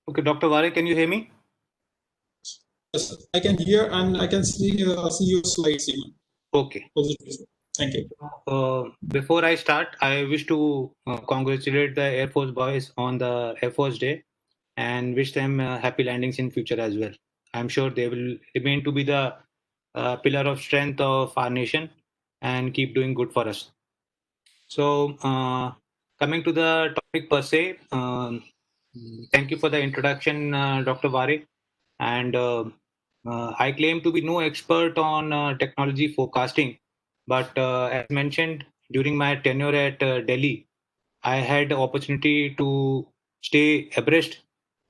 Okay, Dr. Vare, can you hear me? Yes, I can hear and I can see your slides even. Okay. Thank you. Before I start, I wish to congratulate the Air Force boys on the Air Force Day and wish them happy landings in future as well. I'm sure they will remain to be the pillar of strength of our nation and keep doing good for us. So, coming to the topic per se, thank you for the introduction, Dr. Vare. And I claim to be no expert on technology forecasting, but as mentioned during my tenure at Delhi, I had the opportunity to stay abreast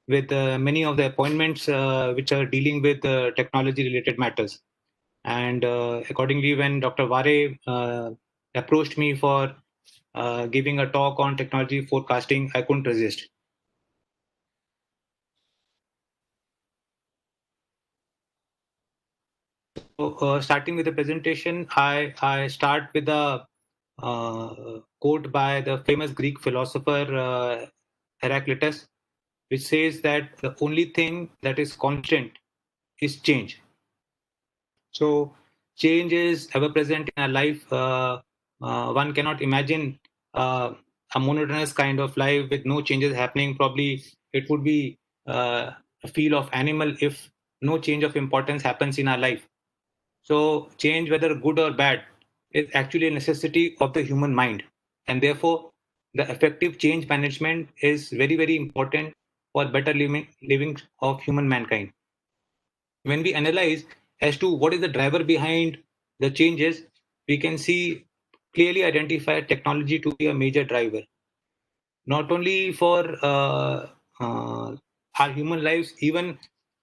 with many of the appointments which are dealing with technology related matters. And accordingly, when Dr. Vare approached me for giving a talk on technology forecasting, I couldn't resist. So, starting with the presentation, I start with a quote by the famous Greek philosopher Heraclitus, which says that the only thing that is constant is change. So, change is ever present in our life. One cannot imagine a monotonous kind of life with no changes happening. Probably it would be a feel of animal if no change of importance happens in our life. So, change, whether good or bad, is actually a necessity of the human mind. And therefore, the effective change management is very, very important for better living of human mankind. When we analyze as to what is the driver behind the changes, we can see clearly identify technology to be a major driver, not only for our human lives. Even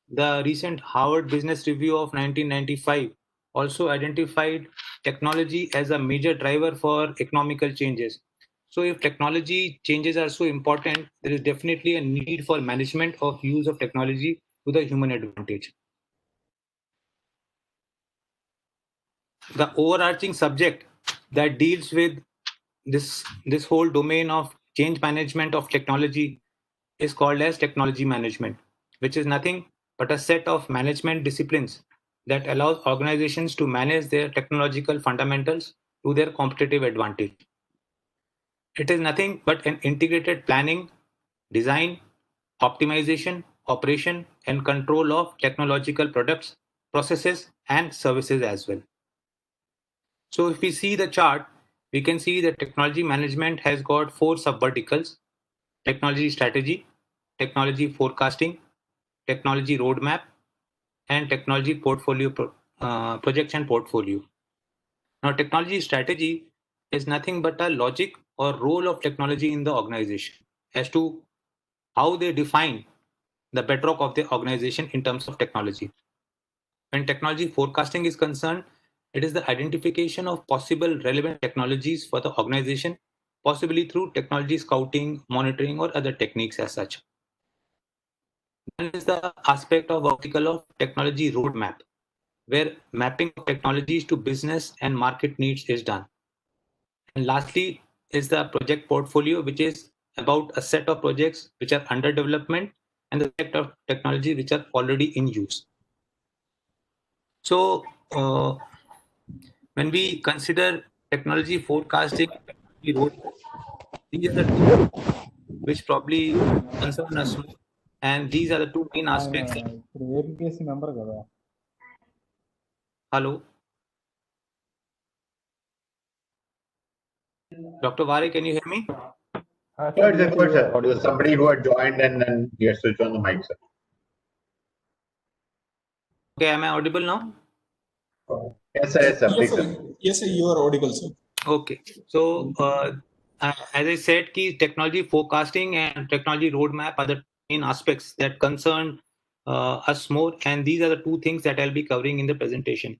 the recent Harvard Business Review of 1995 also identified technology as a major driver for economical changes. So if technology changes are so important, there is definitely a need for management of use of technology to the human advantage. The overarching subject that deals with this whole domain of change management of technology is called as technology management, which is nothing but a set of management disciplines that allows organizations to manage their technological fundamentals to their competitive advantage. It is nothing but an integrated planning, design, optimization, operation, and control of technological products, processes, and services as well. So if we see the chart, we can see that technology management has got four sub-verticals: technology strategy, technology forecasting, technology roadmap, and technology portfolio projects and portfolio. Now, technology strategy is nothing but a logic or role of technology in the organization as to how they define the bedrock of the organization in terms of technology. When technology forecasting is concerned, it is the identification of possible relevant technologies for the organization, possibly through technology scouting, monitoring, or other techniques as such. Then is the aspect of vertical of technology roadmap, where mapping of technologies to business and market needs is done. And lastly is the project portfolio, which is about a set of projects which are under development and the set of technology which are already in use. So, when we consider technology forecasting, these are the two which probably concern us more, and these are the two main aspects. Hello, Dr. Vare, can you hear me? Good, sir. There's somebody who had joined and then he has switched on the mic, sir. Okay, am I audible now? Yes, sir. Yes, sir. Please, sir. Yes, sir, you are audible, sir. Okay, so as I said, key technology forecasting and technology roadmap are the main aspects that concern us more, and these are the two things that I'll be covering in the presentation.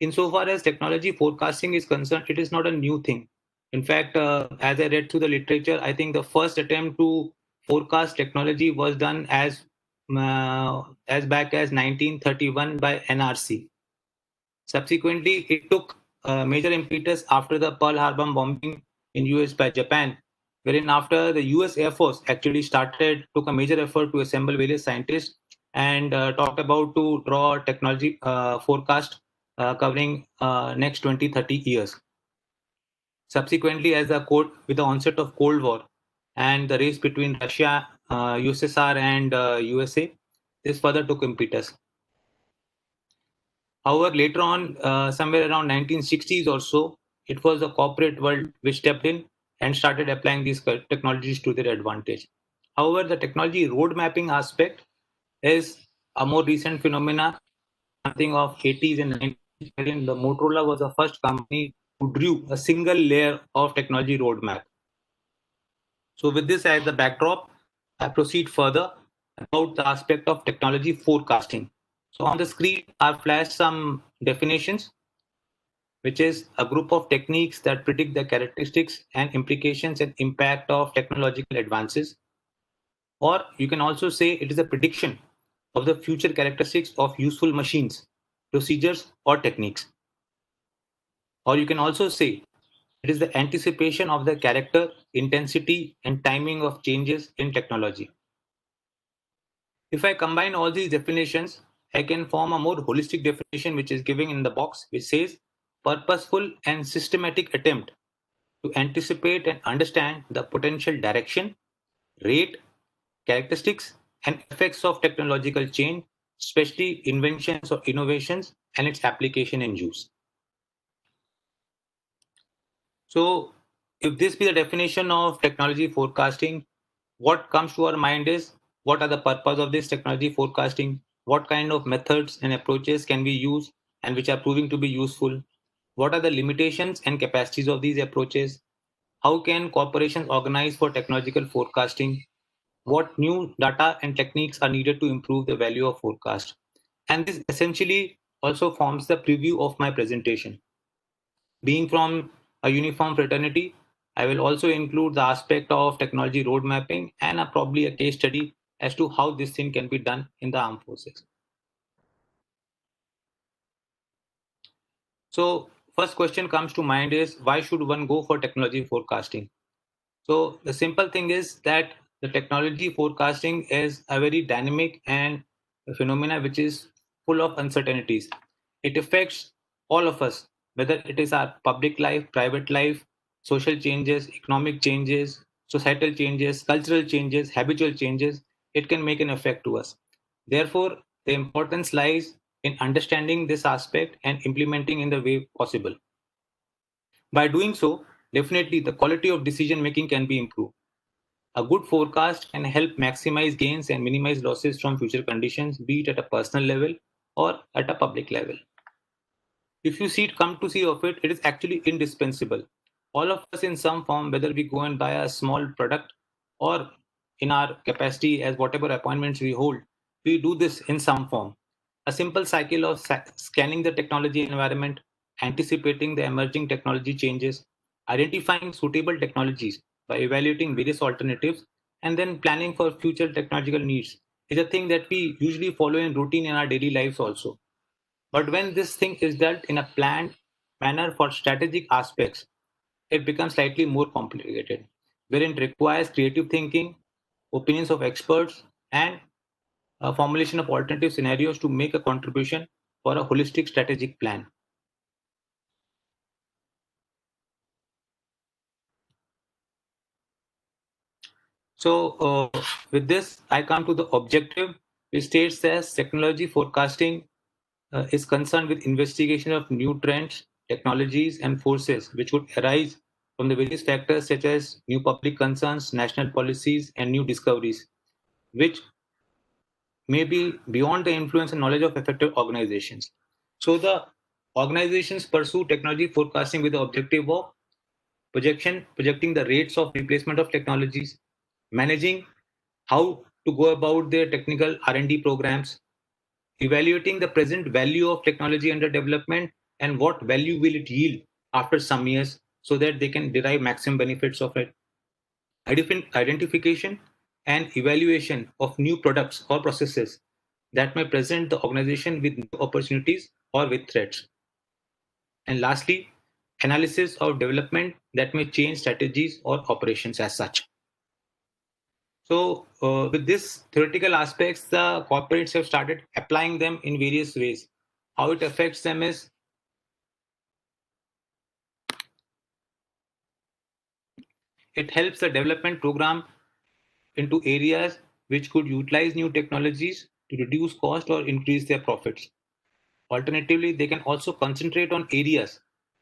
Insofar as technology forecasting is concerned, it is not a new thing. In fact, as I read through the literature, I think the first attempt to forecast technology was done as back as 1931 by NRC. Subsequently, it took major impetus after the Pearl Harbor bombing in US by Japan, wherein after the US Air Force actually took a major effort to assemble various scientists and talked about to draw a technology forecast covering next 20-30 years. Subsequently, with the onset of Cold War and the race between Russia, USSR and USA, this further took impetus. However, later on, somewhere around 1960s or so, it was the corporate world which stepped in and started applying these technologies to their advantage. However, the technology road mapping aspect is a more recent phenomena, something of 80s and 90s, wherein the Motorola was the first company who drew a single layer of technology roadmap. So with this as the backdrop, I proceed further about the aspect of technology forecasting. So on the screen, I've flashed some definitions, which is a group of techniques that predict the characteristics and implications and impact of technological advances. Or you can also say it is a prediction of the future characteristics of useful machines, procedures, or techniques. Or you can also say it is the anticipation of the character, intensity, and timing of changes in technology. If I combine all these definitions, I can form a more holistic definition which is given in the box, which says purposeful and systematic attempt to anticipate and understand the potential direction, rate, characteristics, and effects of technological change, especially inventions or innovations and its application and use. So, if this be the definition of technology forecasting, what comes to our mind is what are the purpose of this technology forecasting? What kind of methods and approaches can we use and which are proving to be useful? What are the limitations and capacities of these approaches? How can corporations organize for technological forecasting? What new data and techniques are needed to improve the value of forecast? And this essentially also forms the preview of my presentation. Being from a uniform fraternity, I will also include the aspect of technology road mapping and probably a case study as to how this thing can be done in the armed forces. So first question comes to mind is why should one go for technology forecasting? So the simple thing is that the technology forecasting is a very dynamic and a phenomena which is full of uncertainties. It affects all of us, whether it is our public life, private life, social changes, economic changes, societal changes, cultural changes, habitual changes. It can make an effect to us. Therefore, the importance lies in understanding this aspect and implementing in the way possible. By doing so, definitely the quality of decision making can be improved. A good forecast can help maximize gains and minimize losses from future conditions, be it at a personal level or at a public level. If you come to see of it, it is actually indispensable. All of us in some form, whether we go and buy a small product or in our capacity as whatever appointments we hold, we do this in some form. A simple cycle of scanning the technology environment, anticipating the emerging technology changes, identifying suitable technologies by evaluating various alternatives, and then planning for future technological needs is a thing that we usually follow in routine in our daily lives also. But when this thing is dealt in a planned manner for strategic aspects, it becomes slightly more complicated, wherein it requires creative thinking, opinions of experts, and a formulation of alternative scenarios to make a contribution for a holistic strategic plan. So with this, I come to the objective, which states that technology forecasting is concerned with investigation of new trends, technologies, and forces which would arise from the various factors such as new public concerns, national policies, and new discoveries, which may be beyond the influence and knowledge of effective organizations. So the organizations pursue technology forecasting with the objective of projecting the rates of replacement of technologies, managing how to go about their technical R&D programs, evaluating the present value of technology under development and what value will it yield after some years so that they can derive maximum benefits of it. Identification and evaluation of new products or processes that may present the organization with new opportunities or with threats. And lastly, analysis of development that may change strategies or operations as such. So with this theoretical aspects, the corporates have started applying them in various ways. How it affects them is it helps the development program into areas which could utilize new technologies to reduce cost or increase their profits. Alternatively, they can also concentrate on areas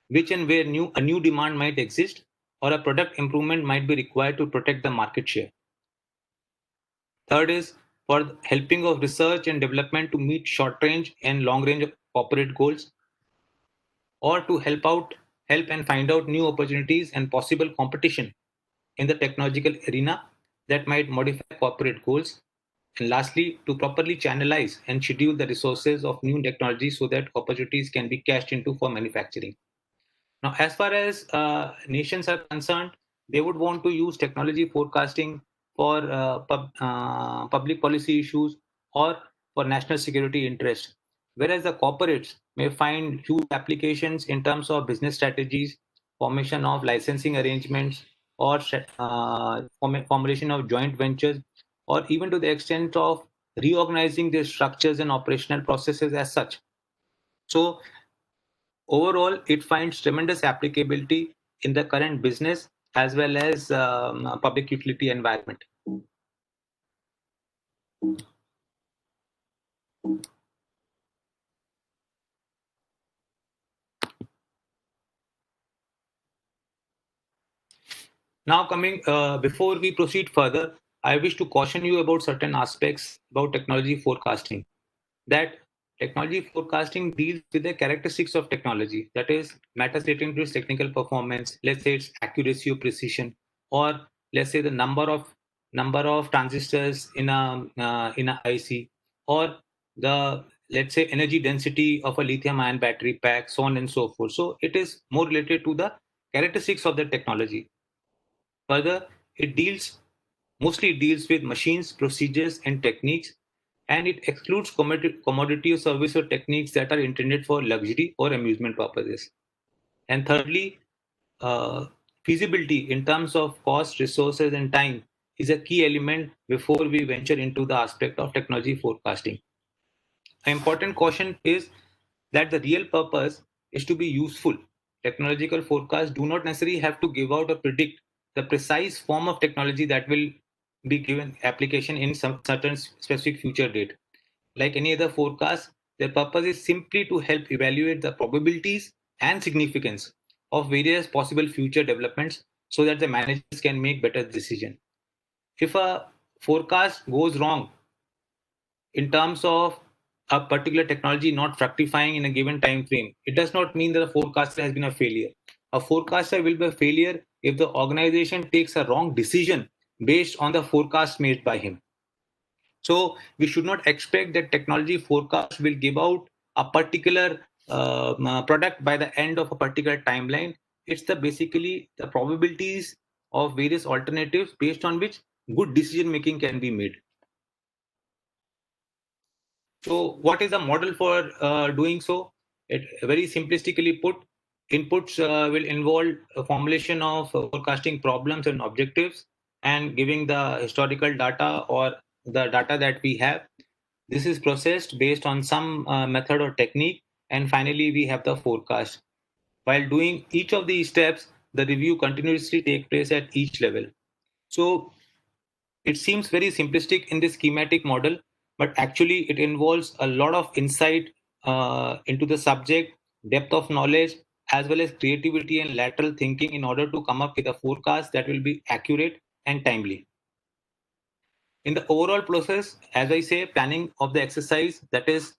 which and where a new demand might exist or a product improvement might be required to protect the market share. Third is for helping of research and development to meet short range and long range corporate goals, or to help and find out new opportunities and possible competition in the technological arena that might modify corporate goals. And lastly, to properly channelize and schedule the resources of new technologies so that opportunities can be cashed into for manufacturing. Now, as far as nations are concerned, they would want to use technology forecasting for public policy issues or for national security interest, whereas the corporates may find huge applications in terms of business strategies, formation of licensing arrangements, or formulation of joint ventures, or even to the extent of reorganizing their structures and operational processes as such. So overall, it finds tremendous applicability in the current business as well as public utility environment. Now, before we proceed further, I wish to caution you about certain aspects about technology forecasting. That technology forecasting deals with the characteristics of technology, that is, matters relating to its technical performance, let's say its accuracy or precision, or let's say the number of transistors in a IC, or the, let's say, energy density of a lithium ion battery pack, so on and so forth. So it is more related to the characteristics of the technology. Further, it mostly deals with machines, procedures, and techniques, and it excludes commodity or service or techniques that are intended for luxury or amusement purposes. And thirdly, uh, feasibility in terms of cost, resources, and time is a key element before we venture into the aspect of technology forecasting. An important caution is that the real purpose is to be useful. Technological forecasts do not necessarily have to give out or predict the precise form of technology that will be given application in some certain specific future date. Like any other forecast, their purpose is simply to help evaluate the probabilities and significance of various possible future developments so that the managers can make better decisions. If a forecast goes wrong in terms of a particular technology not fructifying in a given time frame, it does not mean that the forecaster has been a failure. A forecaster will be a failure if the organization takes a wrong decision based on the forecast made by him. So we should not expect that technology forecast will give out a particular product by the end of a particular timeline. It's basically the probabilities of various alternatives based on which good decision making can be made. So what is the model for doing so? It very simplistically put, inputs will involve a formulation of forecasting problems and objectives and giving the historical data or the data that we have. This is processed based on some method or technique, and finally we have the forecast. While doing each of these steps, the review continuously takes place at each level. So it seems very simplistic in this schematic model, but actually it involves a lot of insight into the subject, depth of knowledge, as well as creativity and lateral thinking in order to come up with a forecast that will be accurate and timely. In the overall process, as I say, planning of the exercise, that is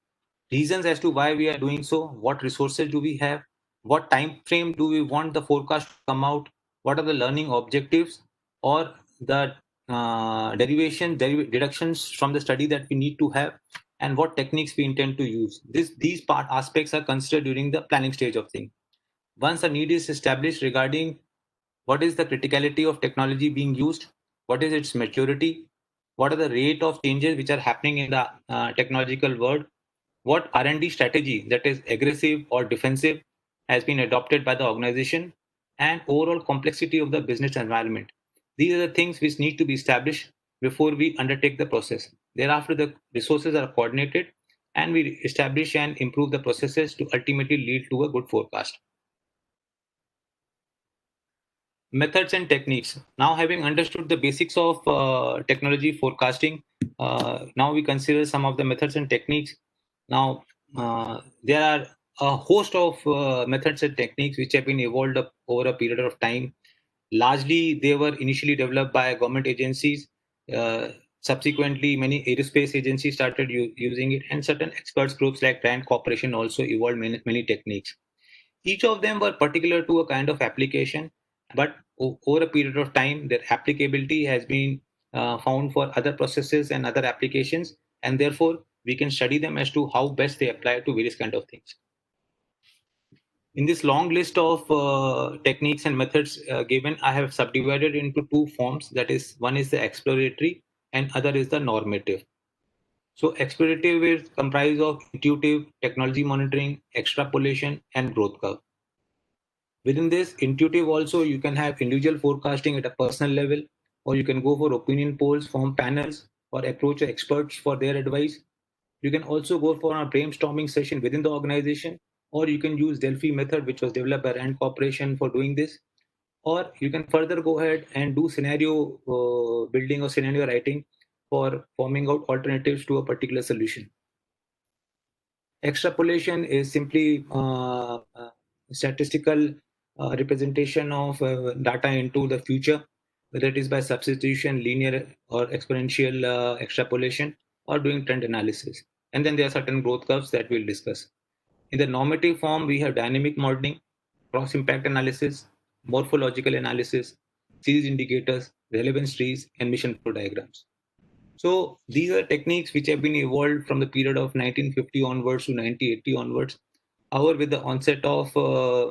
reasons as to why we are doing so, what resources do we have, what time frame do we want the forecast to come out, what are the learning objectives or the deductions from the study that we need to have, and what techniques we intend to use. These aspects are considered during the planning stage of things. Once a need is established regarding what is the criticality of technology being used, what is its maturity, what are the rate of changes which are happening in the technological world, what R&D strategy, that is aggressive or defensive, has been adopted by the organization, and overall complexity of the business environment. These are the things which need to be established before we undertake the process. Thereafter, the resources are coordinated and we establish and improve the processes to ultimately lead to a good forecast. Methods and techniques. Now, having understood the basics of technology forecasting, now we consider some of the methods and techniques. Now, there are a host of methods and techniques which have been evolved up over a period of time. Largely, they were initially developed by government agencies. Subsequently, many aerospace agencies started using it, and certain experts groups like Rand Corporation also evolved many techniques. Each of them were particular to a kind of application, but over a period of time, their applicability has been found for other processes and other applications, and therefore we can study them as to how best they apply to various kind of things. In this long list of techniques and methods given, I have subdivided into two forms. That is, one is the exploratory and other is the normative. So explorative is comprised of intuitive, technology monitoring, extrapolation, and growth curve. Within this intuitive also, you can have individual forecasting at a personal level, or you can go for opinion polls, form panels, or approach experts for their advice. You can also go for a brainstorming session within the organization, or you can use Delphi method, which was developed by Rand Corporation for doing this. Or you can further go ahead and do scenario building or scenario writing for forming out alternatives to a particular solution. Extrapolation is simply statistical representation of data into the future, whether it is by substitution, linear or exponential extrapolation, or doing trend analysis. And then there are certain growth curves that we'll discuss. In the normative form, we have dynamic modeling, cross impact analysis, morphological analysis, series indicators, relevance trees, and mission flow diagrams. So these are techniques which have been evolved from the period of 1950 onwards to 1980 onwards. However, with the onset of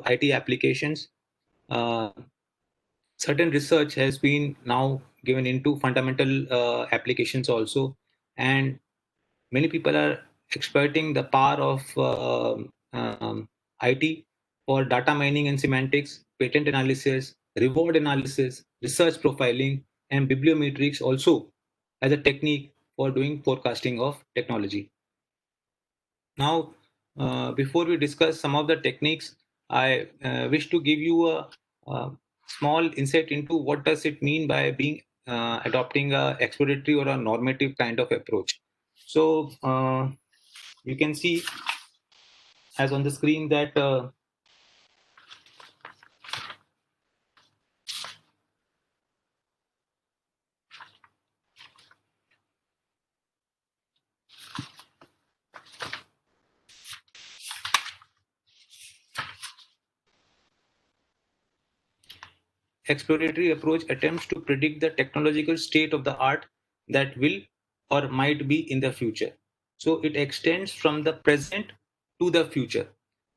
IT applications, certain research has been now given into fundamental applications also, and many people are exploiting the power of IT for data mining and semantics, patent analysis, reward analysis, research profiling, and bibliometrics also as a technique for doing forecasting of technology. Now, before we discuss some of the techniques, I wish to give you a small insight into what does it mean by being adopting a exploratory or a normative kind of approach. So you can see as on the screen that exploratory approach attempts to predict the technological state of the art that will or might be in the future. So it extends from the present to the future,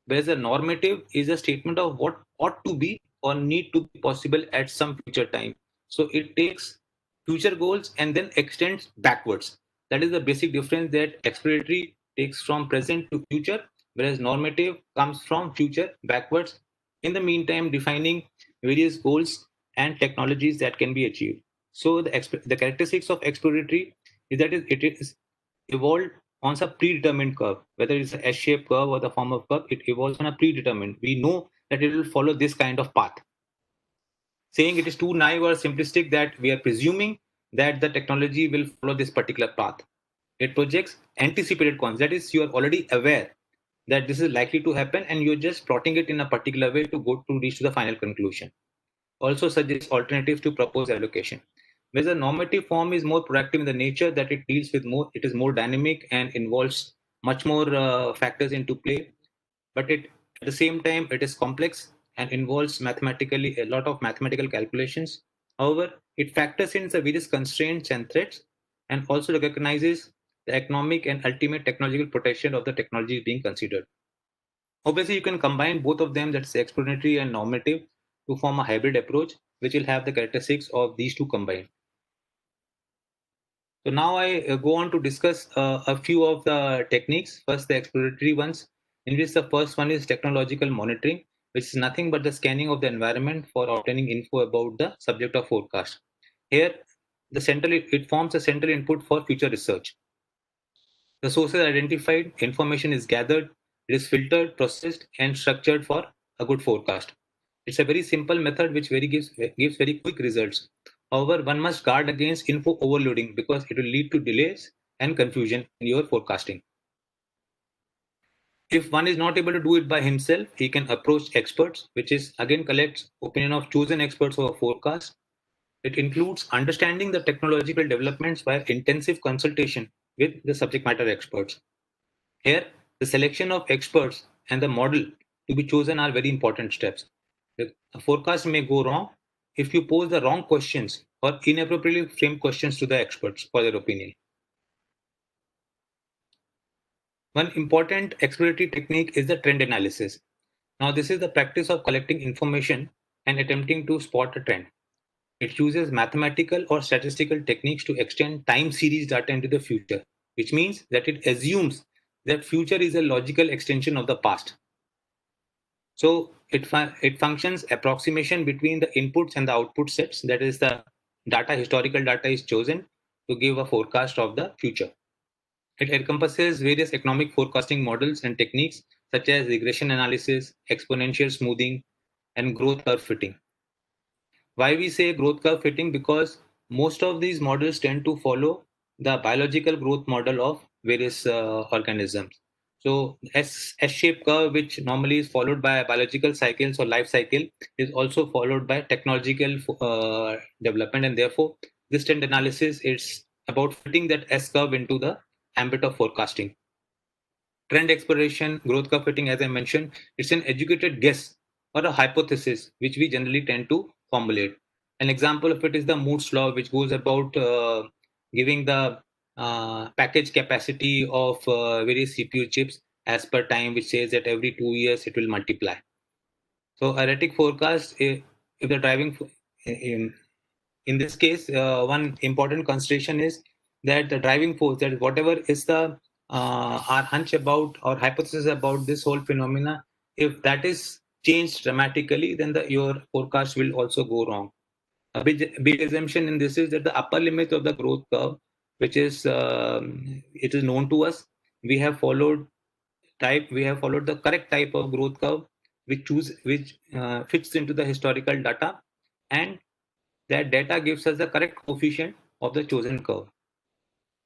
whereas a normative is a statement of what ought to be or need to be possible at some future time. So it takes future goals and then extends backwards. That is the basic difference, that exploratory takes from present to future, whereas normative comes from future backwards. In the meantime, defining various goals and technologies that can be achieved. So the characteristics of exploratory is that it is evolved on some predetermined curve, whether it's a S-shaped curve or the form of curve, it evolves on a predetermined. We know that it will follow this kind of path. Saying it is too naive or simplistic that we are presuming that the technology will follow this particular path. It projects anticipated consequences. That is, you are already aware that this is likely to happen and you're just plotting it in a particular way to go to reach to the final conclusion. Also suggests alternatives to proposed allocation. Whereas the normative form is more proactive in the nature that it deals with more, it is more dynamic and involves much more factors into play. But at the same time, it is complex and involves mathematically a lot of mathematical calculations. However, it factors in the various constraints and threats and also recognizes the economic and ultimate technological protection of the technology being considered. Obviously, you can combine both of them, that's exploratory and normative, to form a hybrid approach, which will have the characteristics of these two combined. So now I go on to discuss a few of the techniques. First, the exploratory ones, in which the first one is technological monitoring, which is nothing but the scanning of the environment for obtaining info about the subject of forecast. Here, it forms a central input for future research. The sources identified, information is gathered, it is filtered, processed, and structured for a good forecast. It's a very simple method which gives very quick results. However, one must guard against info overloading because it will lead to delays and confusion in your forecasting. If one is not able to do it by himself, he can approach experts, which is again collects opinion of chosen experts for a forecast. It includes understanding the technological developments via intensive consultation with the subject matter experts. Here, the selection of experts and the model to be chosen are very important steps. A forecast may go wrong if you pose the wrong questions or inappropriately framed questions to the experts for their opinion. One important exploratory technique is the trend analysis. Now, this is the practice of collecting information and attempting to spot a trend. It uses mathematical or statistical techniques to extend time series data into the future, which means that it assumes that future is a logical extension of the past. So it functions approximation between the inputs and the output sets. That is, the historical data is chosen to give a forecast of the future. It encompasses various economic forecasting models and techniques such as regression analysis, exponential smoothing, and growth curve fitting. Why we say growth curve fitting? Because most of these models tend to follow the biological growth model of various organisms. So S-shaped curve, which normally is followed by biological cycles or life cycle, is also followed by technological development, and therefore this trend analysis is about fitting that S curve into the ambit of forecasting. Trend exploration, growth curve fitting, as I mentioned, it's an educated guess or a hypothesis which we generally tend to formulate. An example of it is the Moore's law, which goes about giving the package capacity of various CPU chips as per time, which says that every 2 years it will multiply. So erratic forecast, if the driving in this case, one important consideration is that the driving force, that whatever is the our hunch about or hypothesis about this whole phenomena, if that is changed dramatically, then your forecast will also go wrong. A big assumption in this is that the upper limit of the growth curve, which is it is known to us, we have followed the correct type of growth curve which fits into the historical data, and that data gives us the correct coefficient of the chosen curve.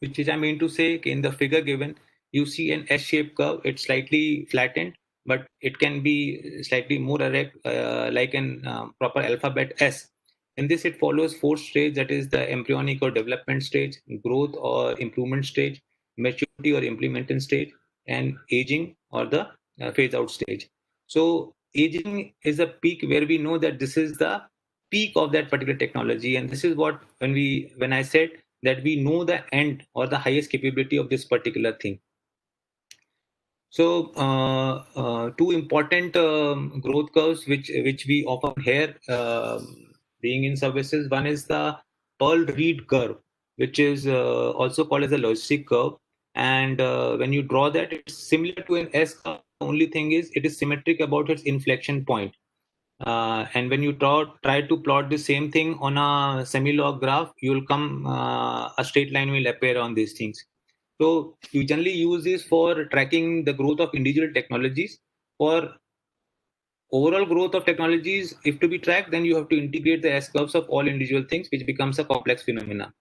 Which is, I mean to say, in the figure given, you see an S-shaped curve. It's slightly flattened, but it can be slightly more erect, like an proper alphabet S. In this, it follows 4 stages, that is the embryonic or development stage, growth or improvement stage, maturity or implementation stage, and aging or the phase out stage. So aging is a peak where we know that this is the peak of that particular technology, and this is what when I said that we know the end or the highest capability of this particular thing. So two important growth curves which we often hear being in services. One is the Pearl-Reed curve, which is also called as a logistic curve. And when you draw that, it's similar to an S curve. The only thing is it is symmetric about its inflection point. And when you try to plot the same thing on a semi-log graph, you'll come a straight line will appear on these things. So you generally use this for tracking the growth of individual technologies. For overall growth of technologies, if to be tracked, then you have to integrate the S curves of all individual things, which becomes a complex phenomena.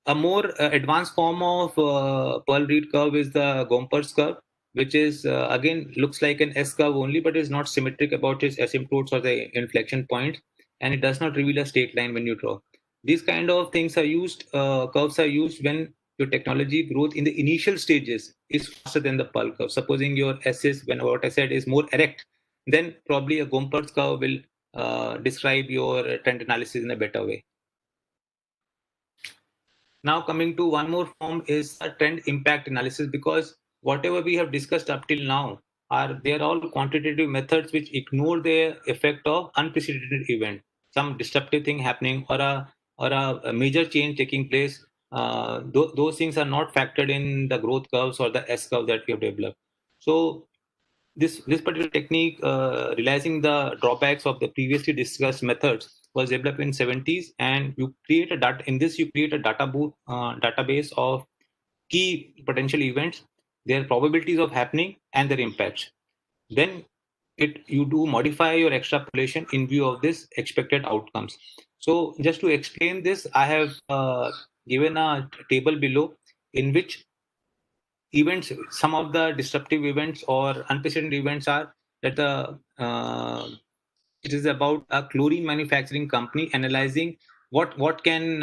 A more advanced form of Pearl-Reed curve is the Gompertz curve, which is again looks like an S curve only, but is not symmetric about its asymptotes or the inflection points, and it does not reveal a straight line when you draw. These kind of things are used, curves are used when your technology growth in the initial stages is faster than the Pearl curve. Supposing your S is, when what I said is more erect, then probably a Gompertz curve will describe your trend analysis in a better way. Now coming to one more form is a trend impact analysis, because whatever we have discussed up till now they are all quantitative methods which ignore the effect of unprecedented event, some disruptive thing happening or a major change taking place. Those things are not factored in the growth curves or the S curve that we have developed. So this particular technique, realizing the drawbacks of the previously discussed methods, was developed in 70s, and you create a database of key potential events, their probabilities of happening, and their impacts. Then you do modify your extrapolation in view of this expected outcomes. So just to explain this, I have given a table below in which events, some of the disruptive events or unprecedented events are that it is about a chlorine manufacturing company analyzing what can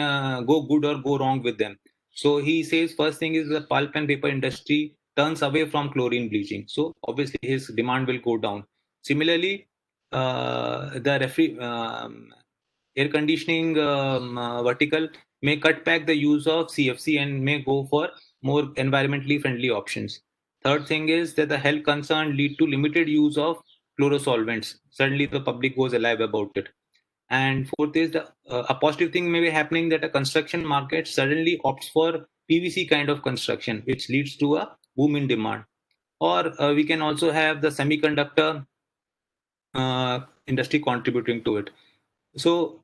go good or go wrong with them. So he says first thing is the pulp and paper industry turns away from chlorine bleaching, so obviously his demand will go down. Similarly, the air conditioning vertical may cut back the use of CFC and may go for more environmentally friendly options. Third thing is that the health concern lead to limited use of chlorosolvents. Suddenly the public goes alive about it. And fourth is a positive thing may be happening that a construction market suddenly opts for PVC kind of construction, which leads to a boom in demand. Or we can also have the semiconductor industry contributing to it. So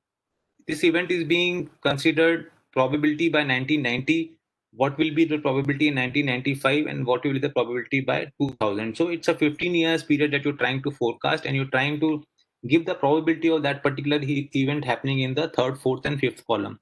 this event is being considered probability by 1990. What will be the probability in 1995 and what will be the probability by 2000? So it's a 15 years period that you're trying to forecast, and you're trying to give the probability of that particular event happening in the third, fourth, and fifth column.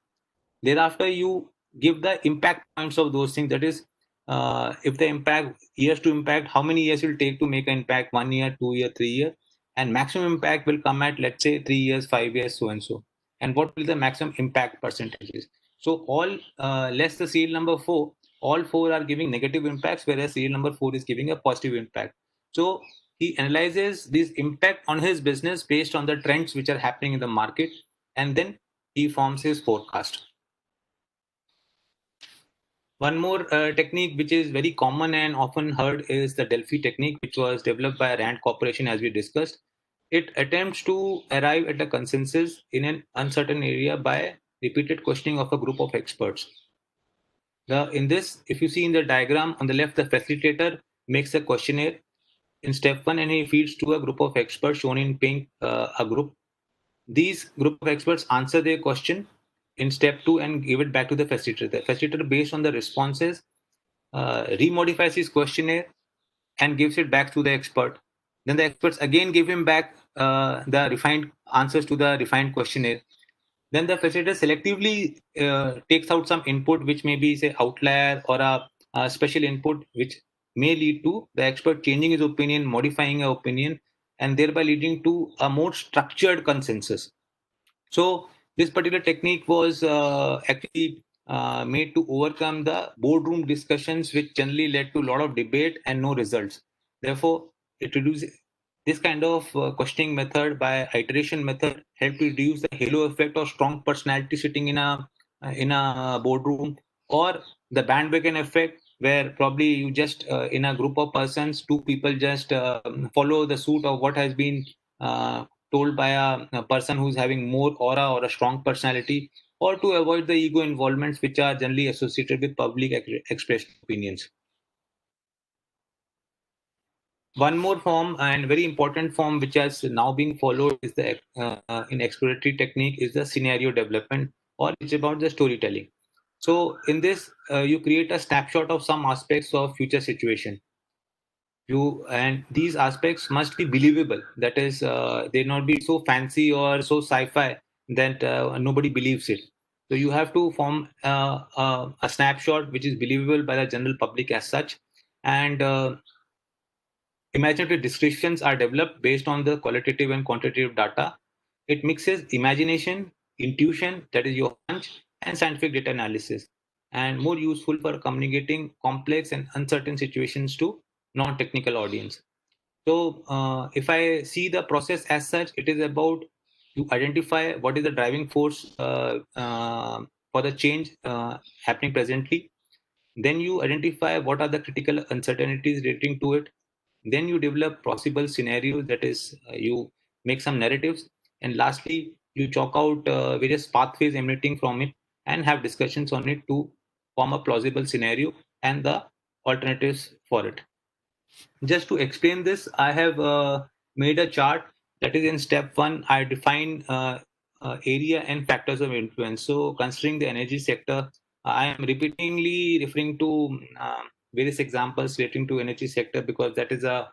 Thereafter, you give the impact points of those things. That is, if the impact years to impact, how many years will take to make an impact? 1 year, 2 year, 3 year, and maximum impact will come at, let's say, 3 years, 5 years, so and so. And what will the maximum impact percentages? So all less the serial number 4, all 4 are giving negative impacts, whereas serial number 4 is giving a positive impact. So he analyzes this impact on his business based on the trends which are happening in the market, and then he forms his forecast. One more technique which is very common and often heard is the Delphi technique, which was developed by Rand Corporation, as we discussed. It attempts to arrive at a consensus in an uncertain area by repeated questioning of a group of experts. In this, if you see in the diagram on the left, the facilitator makes a questionnaire in step 1 and he feeds to a group of experts shown in pink, a group. These group of experts answer their question in step 2 and give it back to the facilitator. The facilitator, based on the responses, remodifies his questionnaire and gives it back to the expert. Then the experts again give him back the refined answers to the refined questionnaire. Then the facilitator selectively takes out some input, which may be, say, outlier or a special input, which may lead to the expert changing his opinion, modifying an opinion, and thereby leading to a more structured consensus. So this particular technique was actually made to overcome the boardroom discussions, which generally led to a lot of debate and no results. Therefore, it reduces this kind of questioning method by iteration method help to reduce the halo effect of strong personality sitting in a boardroom, or the bandwagon effect, where probably you just in a group of persons, 2 people just follow the suit of what has been told by a person who's having more aura or a strong personality, or to avoid the ego involvements which are generally associated with public expressed opinions. One more form, and very important form, which has now being followed is the in exploratory technique, is the scenario development, or it's about the storytelling. So in this, you create a snapshot of some aspects of future situation. And these aspects must be believable. That is, they not be so fancy or so sci-fi that nobody believes it. So you have to form a snapshot which is believable by the general public as such, and imaginative descriptions are developed based on the qualitative and quantitative data. It mixes imagination, intuition, that is your hunch, and scientific data analysis, and more useful for communicating complex and uncertain situations to non-technical audience. So if I see the process as such, it is about to identify what is the driving force for the change happening presently. Then you identify what are the critical uncertainties relating to it. Then you develop possible scenarios, that is, you make some narratives. And lastly, you chalk out various pathways emanating from it and have discussions on it to form a plausible scenario and the alternatives for it. Just to explain this, I have made a chart that is in step 1. I define area and factors of influence. So considering the energy sector, I am repeatedly referring to various examples relating to energy sector because that is a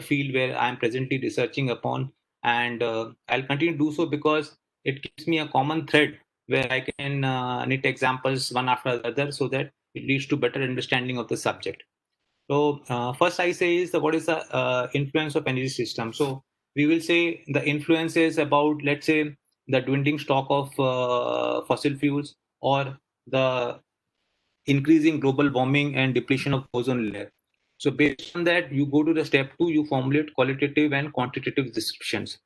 field where I am presently researching upon, and I'll continue to do so because it gives me a common thread where I can knit examples one after the other so that it leads to better understanding of the subject. So first I say is what is the influence of energy system. So we will say the influence is about, let's say, the dwindling stock of fossil fuels or the increasing global warming and depletion of ozone layer. So based on that, you go to the step 2, you formulate qualitative and quantitative descriptions.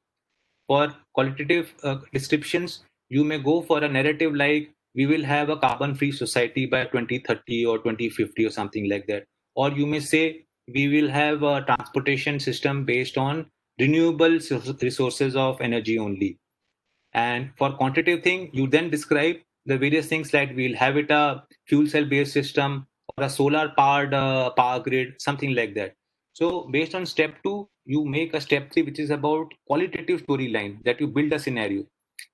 For qualitative descriptions, you may go for a narrative like we will have a carbon-free society by 2030 or 2050 or something like that. Or you may say we will have a transportation system based on renewable resources of energy only. And for quantitative thing, you then describe the various things like we'll have it a fuel cell based system or a solar powered power grid, something like that. So based on step 2, you make a step 3, which is about qualitative storyline that you build a scenario.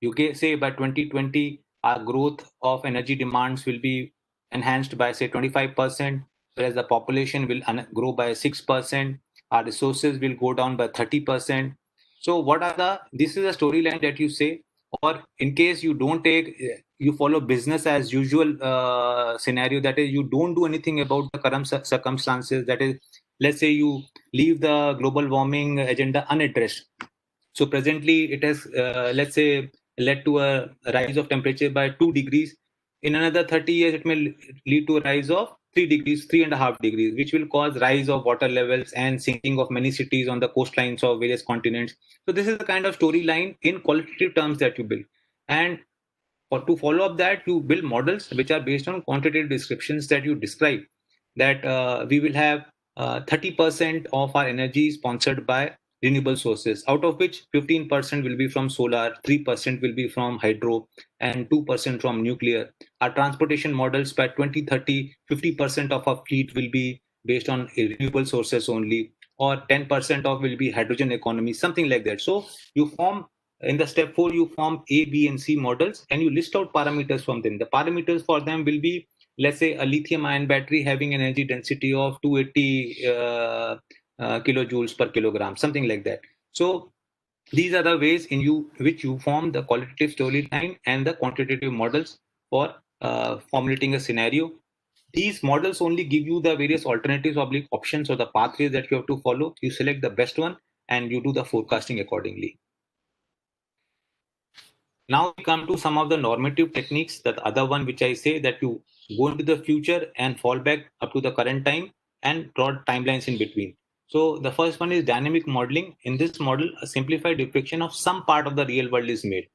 You can say by 2020, our growth of energy demands will be enhanced by say 25%, whereas the population will grow by 6%. Our resources will go down by 30%. So what are this is a storyline that you say, or in case you don't take, you follow business as usual scenario, that is you don't do anything about the current circumstances, that is, let's say you leave the global warming agenda unaddressed. So presently it has let's say led to a rise of temperature by 2 degrees. In another 30 years it may lead to a rise of 3 degrees, 3.5 degrees, which will cause rise of water levels and sinking of many cities on the coastlines of various continents. So this is the kind of storyline in qualitative terms that you build. And to follow up that, you build models which are based on quantitative descriptions that you describe that we will have 30% of our energy sponsored by renewable sources, out of which 15% will be from solar, 3% will be from hydro, and 2% from nuclear. Our transportation models by 2030, 50% of our fleet will be based on renewable sources only, or 10% of will be hydrogen economy, something like that. So you form in the step 4, you form A, B, and C models and you list out parameters from them. The parameters for them will be, let's say, a lithium ion battery having an energy density of 280 kilojoules per kilogram, something like that. So these are the ways in which you form the qualitative storyline and the quantitative models for formulating a scenario. These models only give you the various alternatives, oblique options, or the pathways that you have to follow. You select the best one and you do the forecasting accordingly. Now we come to some of the normative techniques. The other one which I say that you go into the future and fall back up to the current time and draw timelines in between. So the first one is dynamic modeling. In this model, a simplified depiction of some part of the real world is made.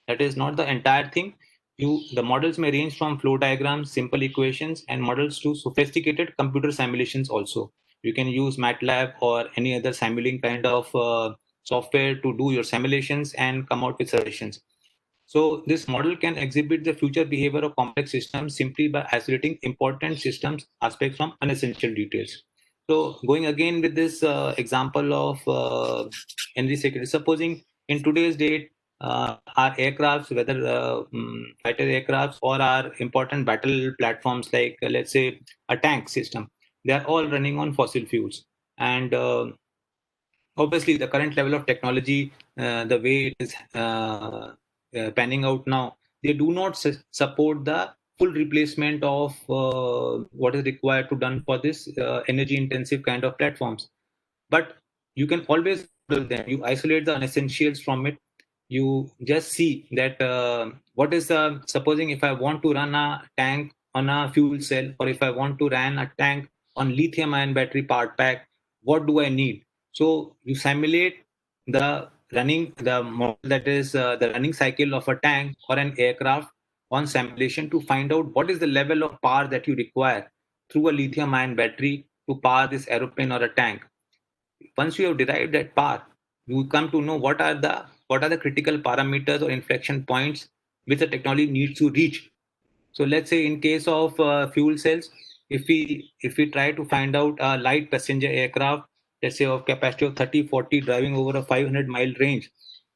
That is not the entire thing. The models may range from flow diagrams, simple equations, and models to sophisticated computer simulations also. You can use MATLAB or any other simulating kind of software to do your simulations and come out with suggestions. So this model can exhibit the future behavior of complex systems simply by isolating important systems aspects from unessential details. So going again with this example of energy security, supposing in today's date, our aircrafts, whether fighter aircrafts or our important battle platforms like let's say a tank system, they are all running on fossil fuels. And obviously the current level of technology, the way it is panning out now, they do not support the full replacement of what is required to done for this energy intensive kind of platforms. But you can always model them. You isolate the unessentials from it. You just see that what is supposing if I want to run a tank on a fuel cell, or if I want to run a tank on lithium ion battery part pack, what do I need? So you simulate the model, that is the running cycle of a tank or an aircraft on simulation to find out what is the level of power that you require through a lithium ion battery to power this aeroplane or a tank. Once you have derived that power, you come to know what are the critical parameters or inflection points which the technology needs to reach. So let's say in case of fuel cells, if we try to find out a light passenger aircraft, let's say of capacity of 30-40 driving over a 500-mile range,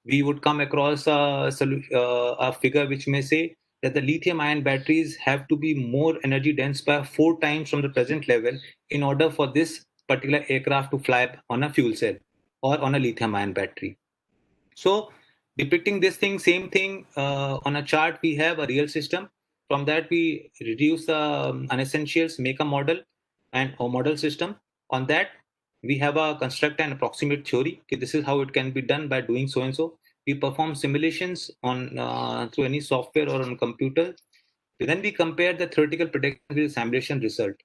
we would come across a figure which may say that the lithium ion batteries have to be more energy dense by 4 times from the present level in order for this particular aircraft to fly on a fuel cell or on a lithium ion battery. So depicting this thing, same thing on a chart, we have a real system. From that, we reduce the unessentials, make a model and a model system. On that, we have a construct and approximate theory. Okay, this is how it can be done by doing so and so. We perform simulations on through any software or on computer. Then we compare the theoretical prediction with the simulation result.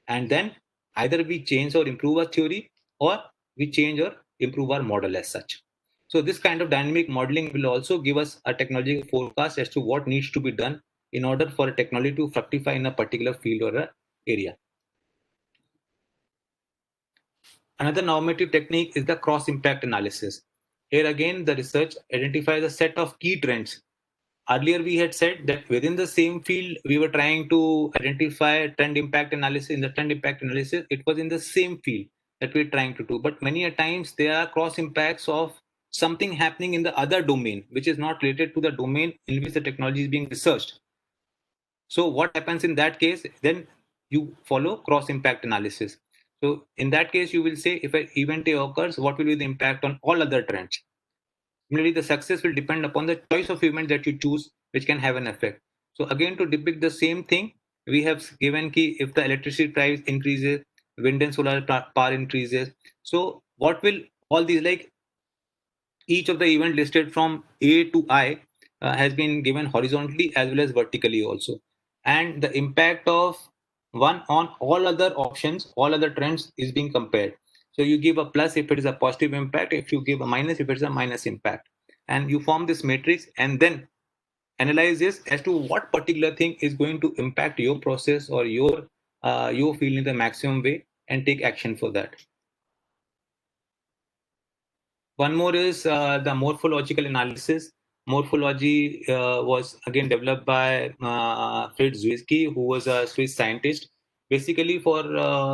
And then either we change or improve our theory, or we change or improve our model as such. So this kind of dynamic modeling will also give us a technology forecast as to what needs to be done in order for a technology to fructify in a particular field or a area. Another normative technique is the cross-impact analysis. Here again, the research identifies a set of key trends. Earlier, we had said that within the same field, we were trying to identify trend impact analysis. In the trend impact analysis, it was in the same field that we're trying to do. But many a times, there are cross impacts of something happening in the other domain, which is not related to the domain in which the technology is being researched. So what happens in that case? Then you follow cross impact analysis. So in that case, you will say if an event A occurs, what will be the impact on all other trends? Similarly, the success will depend upon the choice of event that you choose, which can have an effect. So again, to depict the same thing, we have given key if the electricity price increases, wind and solar power increases. So what will all these, like each of the event listed from A to I has been given horizontally as well as vertically also. And the impact of one on all other options, all other trends is being compared. So you give a plus if it is a positive impact, if you give a minus if it's a minus impact. And you form this matrix and then analyze this as to what particular thing is going to impact your process or your field in the maximum way and take action for that. One more is the morphological analysis. Morphology was again developed by Fritz Zwicky, who was a Swiss scientist, basically for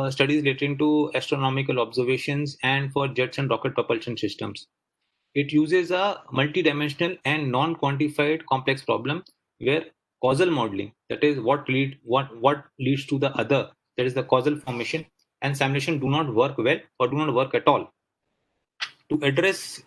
studies relating to astronomical observations and for jets and rocket propulsion systems. It uses a multidimensional and non-quantified complex problem where causal modeling, that is what leads to the other, that is the causal formation, and simulation do not work well or do not work at all. To address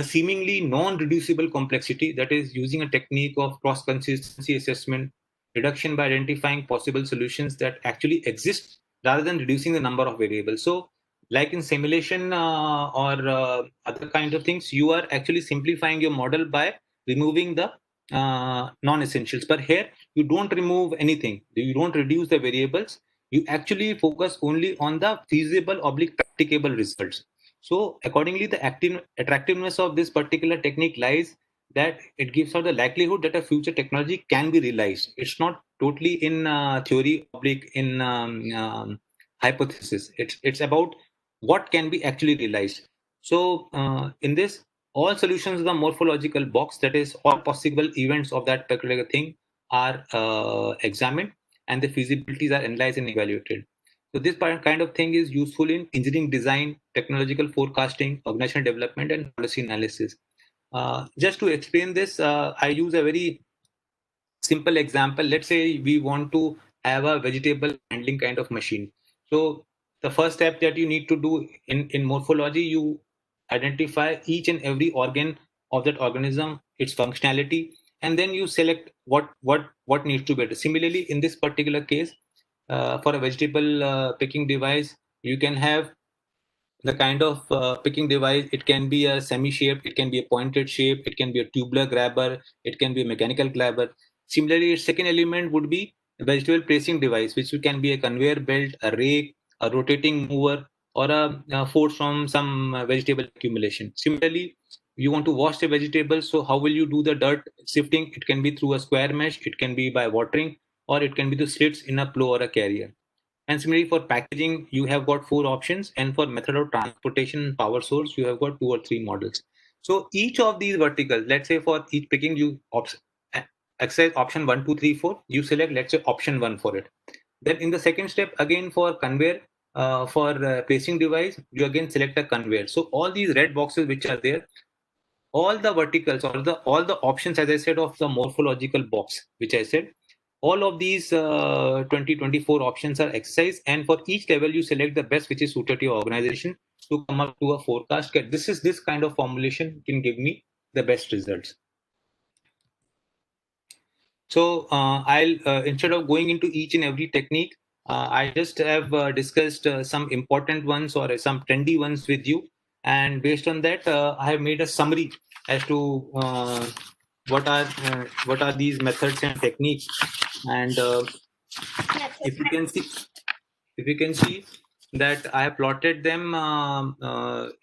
seemingly non-reducible complexity, that is using a technique of cross-consistency assessment, reduction by identifying possible solutions that actually exist rather than reducing the number of variables. So like in simulation or other kinds of things, you are actually simplifying your model by removing the non-essentials. But here, you don't remove anything. You don't reduce the variables. You actually focus only on the feasible / practicable results. So accordingly, the attractiveness of this particular technique lies that it gives out the likelihood that a future technology can be realized. It's not totally in theory / in hypothesis. It's about what can be actually realized. So in this, all solutions of the morphological box, that is all possible events of that particular thing, are examined and the feasibilities are analyzed and evaluated. So this kind of thing is useful in engineering design, technological forecasting, organizational development, and policy analysis. Just to explain this, I use a very simple example. Let's say we want to have a vegetable handling kind of machine. So the first step that you need to do in morphology, you identify each and every organ of that organism, its functionality, and then you select what needs to be done. Similarly, in this particular case, for a vegetable picking device, you can have the kind of picking device. It can be a semi-shaped, it can be a pointed shape, it can be a tubular grabber, it can be a mechanical grabber. Similarly, its second element would be a vegetable placing device, which can be a conveyor belt, a rake, a rotating mover, or a force from some vegetable accumulation. Similarly, you want to wash the vegetables, so how will you do the dirt sifting? It can be through a square mesh, it can be by watering, or it can be the slits in a plow or a carrier. And similarly, for packaging, you have got 4 options, and for method of transportation and power source, you have got 2 or 3 models. So each of these verticals, let's say for each picking, you access option 1, 2, 3, 4. You select, let's say, option 1 for it. Then in the second step, again for conveyor, for placing device, you again select a conveyor. So all these red boxes which are there, all the verticals or all the options, as I said, of the morphological box, which I said, all of these 24 options are exercised, and for each level you select the best which is suited to your organization to come up to a forecast. This kind of formulation can give me the best results. So I'll instead of going into each and every technique, I just have discussed some important ones or some trendy ones with you, and based on that, I have made a summary as to what are these methods and techniques. And if you can see that I have plotted them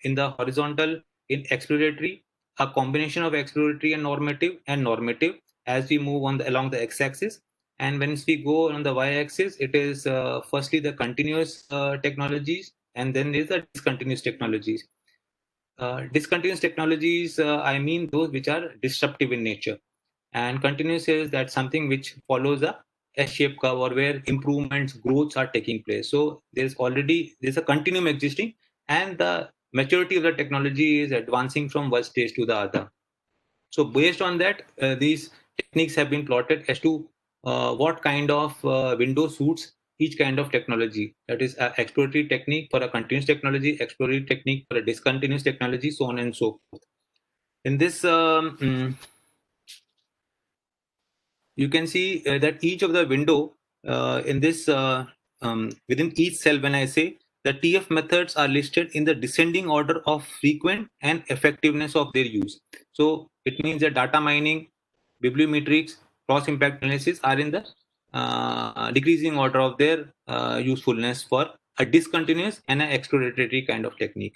in the horizontal, in exploratory, a combination of exploratory and normative as we move on along the x-axis. And once we go on the y-axis, it is firstly the continuous technologies, and then there is the discontinuous technologies. Discontinuous technologies, I mean those which are disruptive in nature, and continuous is that something which follows a S-shaped curve or where improvements, growths are taking place. So there's a continuum existing, and the maturity of the technology is advancing from one stage to the other. So based on that, these techniques have been plotted as to what kind of window suits each kind of technology. That is, exploratory technique for a continuous technology, exploratory technique for a discontinuous technology, so on and so forth. In this, you can see that each of the window in this within each cell, when I say the TF methods are listed in the descending order of frequent and effectiveness of their use. So it means that data mining, bibliometrics, cross impact analysis are in the decreasing order of their usefulness for a discontinuous and an exploratory kind of technique.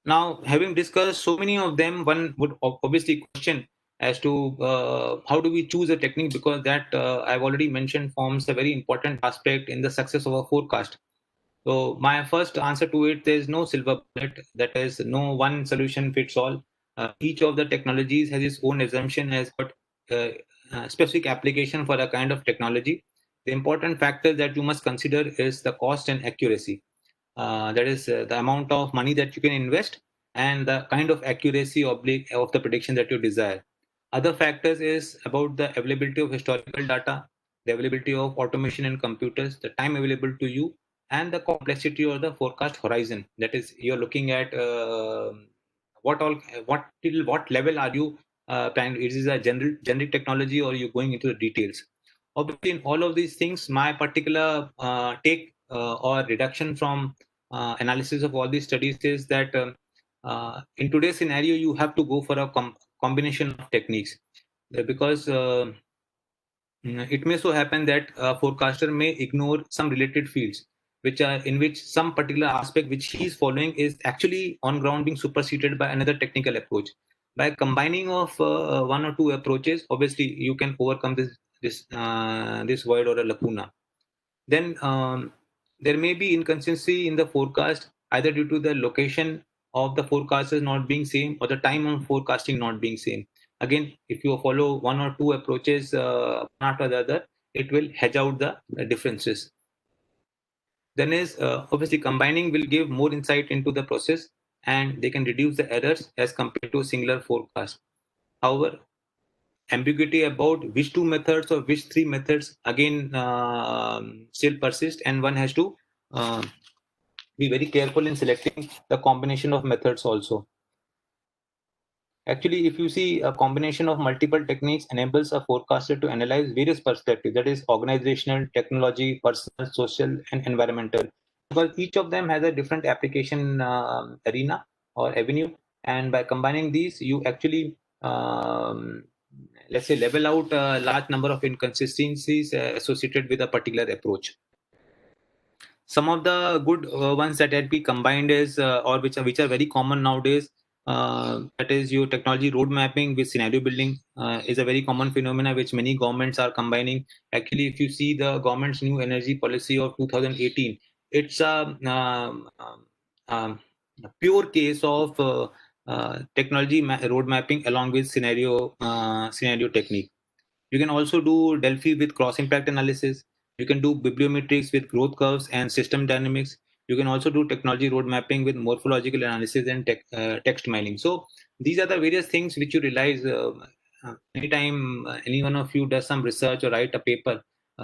Now, having discussed so many of them, one would obviously question as to how do we choose a technique, because that I've already mentioned forms a very important aspect in the success of a forecast. So my first answer to it, there's no silver bullet, that is no one solution fits all. Each of the technologies has its own assumption, has got specific application for a kind of technology. The important factor that you must consider is the cost and accuracy. That is the amount of money that you can invest and the kind of accuracy of the prediction that you desire. Other factors is about the availability of historical data, the availability of automation and computers, the time available to you, and the complexity or the forecast horizon. That is, you're looking at what till what level are you planning? Is this a generic technology, or you're going into the details? Obviously, in all of these things, my particular take or reduction from analysis of all these studies is that in today's scenario, you have to go for a combination of techniques, because it may so happen that a forecaster may ignore some related fields, which are in which some particular aspect which he is following is actually on ground being superseded by another technical approach. By combining of one or two approaches, obviously you can overcome this void or a lacuna. Then there may be inconsistency in the forecast, either due to the location of the forecasters not being same or the time of forecasting not being same. Again, if you follow one or two approaches one after the other, it will hedge out the differences. Then is obviously combining will give more insight into the process, and they can reduce the errors as compared to a singular forecast. However, ambiguity about which two methods or which three methods again still persist, and one has to be very careful in selecting the combination of methods also. Actually, if you see, a combination of multiple techniques enables a forecaster to analyze various perspectives, that is organizational, technology, personal, social, and environmental, because each of them has a different application arena or avenue, and by combining these, you actually let's say level out a large number of inconsistencies associated with a particular approach. Some of the good ones that had be combined is or which are very common nowadays, that is your technology road mapping with scenario building is a very common phenomena which many governments are combining. Actually, if you see the government's new energy policy of 2018, it's a pure case of technology road mapping along with scenario technique. You can also do Delphi with cross impact analysis. You can do bibliometrics with growth curves and system dynamics. You can also do technology road mapping with morphological analysis and text mining. So these are the various things which you realize anytime any one of you does some research or write a paper,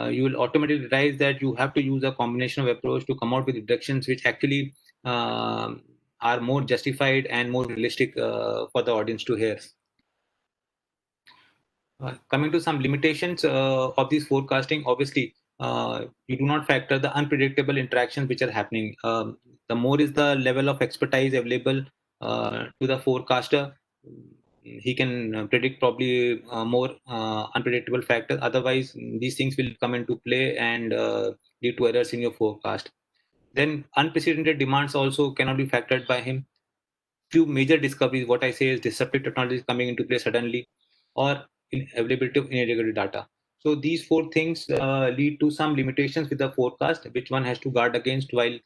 you will automatically realize that you have to use a combination of approach to come out with deductions which actually are more justified and more realistic for the audience to hear. Coming to some limitations of these forecasting, obviously, you do not factor the unpredictable interactions which are happening. The more is the level of expertise available to the forecaster, he can predict probably more unpredictable factors. Otherwise, these things will come into play and lead to errors in your forecast. Then unprecedented demands also cannot be factored by him. Few major discoveries, what I say is disruptive technologies coming into play suddenly, or availability of inadequate data. So these four things lead to some limitations with the forecast, which one has to guard against while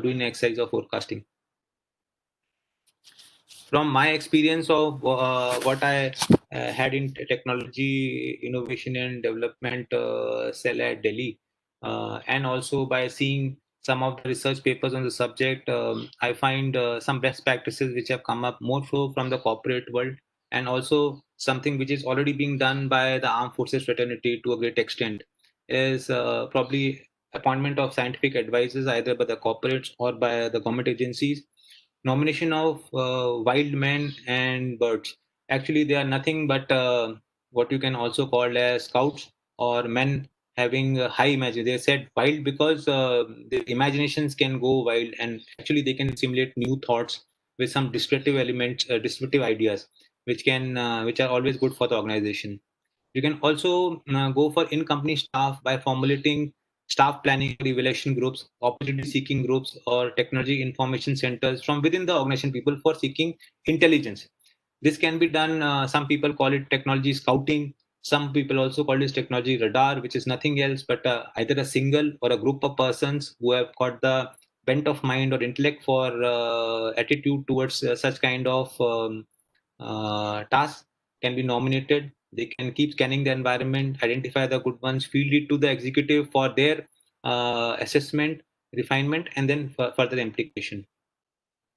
doing the exercise of forecasting. From my experience of what I had in technology innovation and development cell at Delhi, and also by seeing some of the research papers on the subject, I find some best practices which have come up more so from the corporate world, and also something which is already being done by the armed forces fraternity to a great extent is probably appointment of scientific advisors either by the corporates or by the government agencies. Nomination of wild men and birds. Actually, they are nothing but what you can also call as scouts or men having high imagination. They said wild because their imaginations can go wild, and actually they can simulate new thoughts with some descriptive elements, descriptive ideas, which are always good for the organization. You can also go for in-company staff by formulating staff planning evaluation groups, opportunity seeking groups, or technology information centers from within the organization people for seeking intelligence. This can be done, some people call it technology scouting. Some people also call this technology radar, which is nothing else but either a single or a group of persons who have got the bent of mind or intellect for attitude towards such kind of tasks can be nominated. They can keep scanning the environment, identify the good ones, field it to the executive for their assessment, refinement, and then further implication.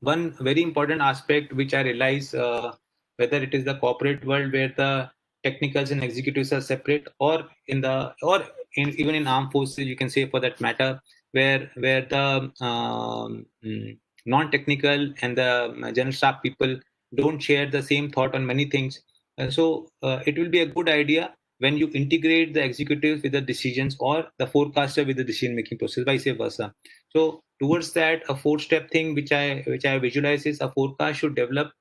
One very important aspect which I realize, whether it is the corporate world where the technicals and executives are separate, or even in armed forces, you can say for that matter, where the non-technical and the general staff people don't share the same thought on many things. So it will be a good idea when you integrate the executives with the decisions or the forecaster with the decision making process, vice versa. So towards that, a four-step thing which I visualize is a forecast should develop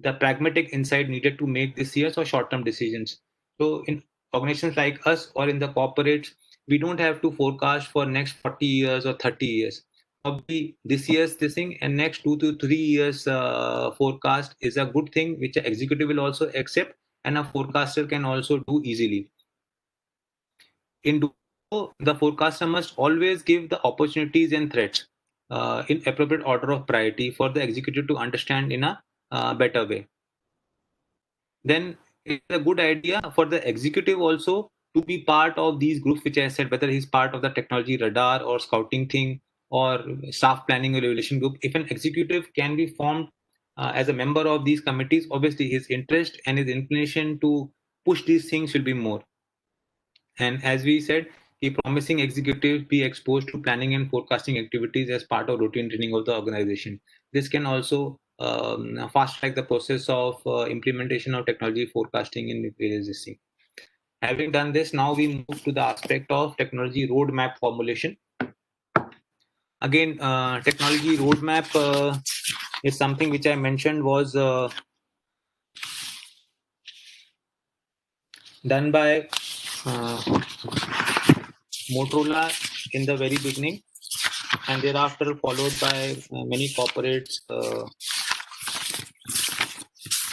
the pragmatic insight needed to make this year's or short-term decisions. So in organizations like us or in the corporates, we don't have to forecast for next 40 years or 30 years. Probably this year's this thing and next 2 to 3 years forecast is a good thing which an executive will also accept and a forecaster can also do easily. In doing so, the forecaster must always give the opportunities and threats in appropriate order of priority for the executive to understand in a better way. Then it's a good idea for the executive also to be part of these groups, which I said, whether he's part of the technology radar or scouting thing or staff planning or evaluation group. If an executive can be formed as a member of these committees, obviously his interest and his inclination to push these things will be more. And as we said, keep promising executives be exposed to planning and forecasting activities as part of routine training of the organization. This can also fast track the process of implementation of technology forecasting in various things. Having done this, now we move to the aspect of technology roadmap formulation. Again, technology roadmap is something which I mentioned was done by Motorola in the very beginning, and thereafter followed by many corporates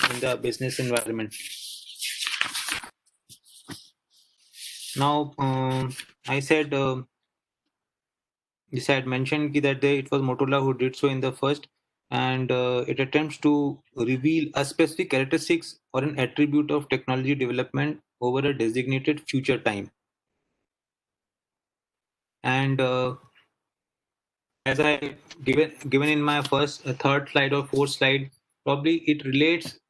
in the business environment. Now, I said this I had mentioned that it was Motorola who did so in the first, and it attempts to reveal a specific characteristics or an attribute of technology development over a designated future time. And as I given in my third slide or fourth slide, probably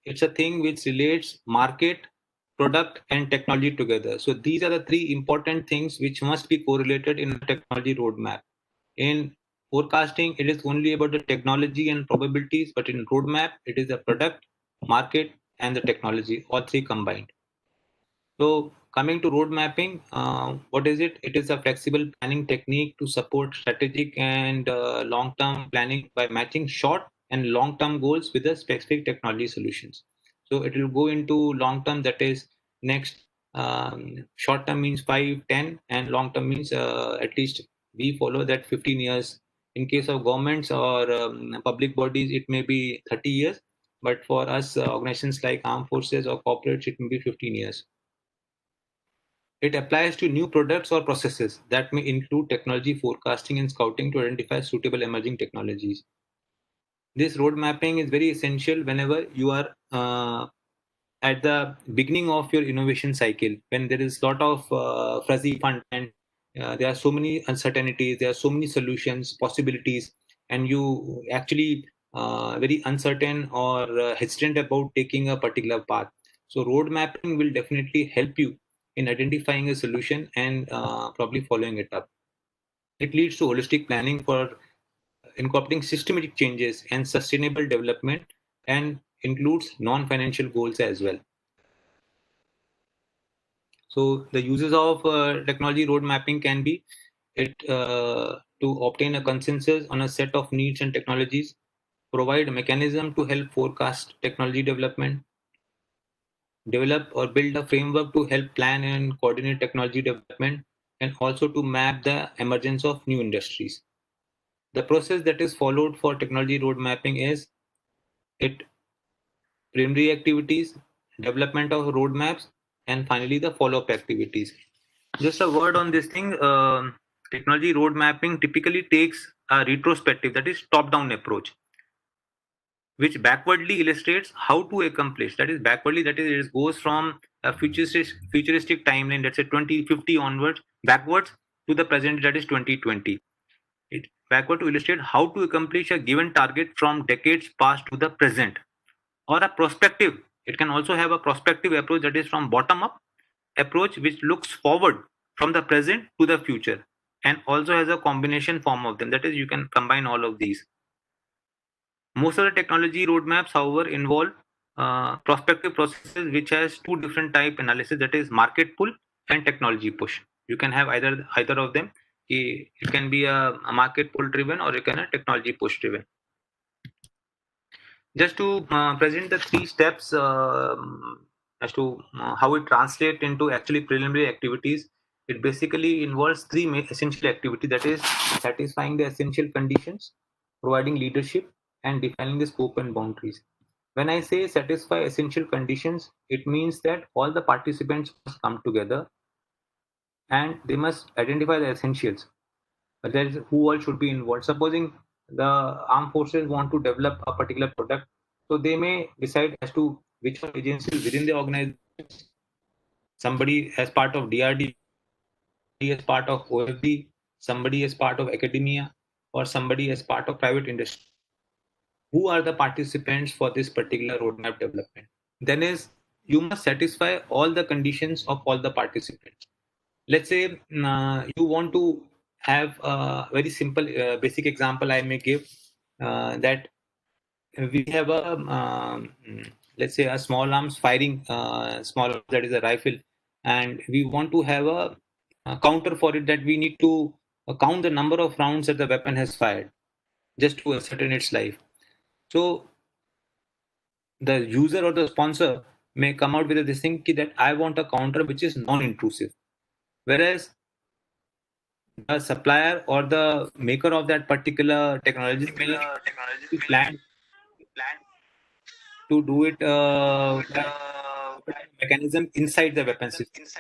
it's a thing which relates market, product, and technology together. So these are the three important things which must be correlated in a technology roadmap. In forecasting, it is only about the technology and probabilities, but in roadmap, it is the product, market, and the technology, all three combined. So coming to road mapping, what is it? It is a flexible planning technique to support strategic and long-term planning by matching short and long-term goals with the specific technology solutions. So it will go into long-term, that is next. Short-term means 5, 10, and long-term means at least we follow that 15 years. In case of governments or public bodies, it may be 30 years. But for us, organizations like armed forces or corporates, it may be 15 years. It applies to new products or processes that may include technology forecasting and scouting to identify suitable emerging technologies. This road mapping is very essential whenever you are at the beginning of your innovation cycle, when there is a lot of fuzzy fun and there are so many uncertainties, there are so many solutions, possibilities, and you actually very uncertain or hesitant about taking a particular path. So road mapping will definitely help you in identifying a solution and probably following it up. It leads to holistic planning for incorporating systematic changes and sustainable development, and includes non-financial goals as well. So the uses of technology road mapping can be to obtain a consensus on a set of needs and technologies, provide a mechanism to help forecast technology development, develop or build a framework to help plan and coordinate technology development, and also to map the emergence of new industries. The process that is followed for technology road mapping is it preliminary activities, development of roadmaps, and finally the follow-up activities. Just a word on this thing. Technology road mapping typically takes a retrospective, that is top-down approach, which backwardly illustrates how to accomplish. That is backwardly, that is it goes from a futuristic timeline, let's say 2050 onwards, backwards to the present, that is 2020. It backward to illustrate how to accomplish a given target from decades past to the present. Or a prospective, it can also have a prospective approach, that is from bottom up approach, which looks forward from the present to the future, and also has a combination form of them, that is you can combine all of these. Most of the technology roadmaps, however, involve prospective processes which has two different type analysis, that is market pull and technology push. You can have either of them. It can be a market pull driven, or it can be a technology push driven. Just to present the three steps as to how it translates into actually preliminary activities, it basically involves three essential activities, that is satisfying the essential conditions, providing leadership, and defining the scope and boundaries. When I say satisfy essential conditions, it means that all the participants must come together and they must identify the essentials. That is who all should be involved. Supposing the armed forces want to develop a particular product, so they may decide as to which agencies within the organization, somebody as part of DRD, as part of OFD, somebody as part of academia, or somebody as part of private industry. Who are the participants for this particular roadmap development? Then is you must satisfy all the conditions of all the participants. Let's say you want to have a very simple basic example I may give, that we have a let's say a small arms firing small arms, that is a rifle, and we want to have a counter for it, that we need to count the number of rounds that the weapon has fired just to ascertain its life. So the user or the sponsor may come out with this thing that I want a counter which is non-intrusive, whereas the supplier or the maker of that particular technology plan to do it mechanism inside the weapon system. So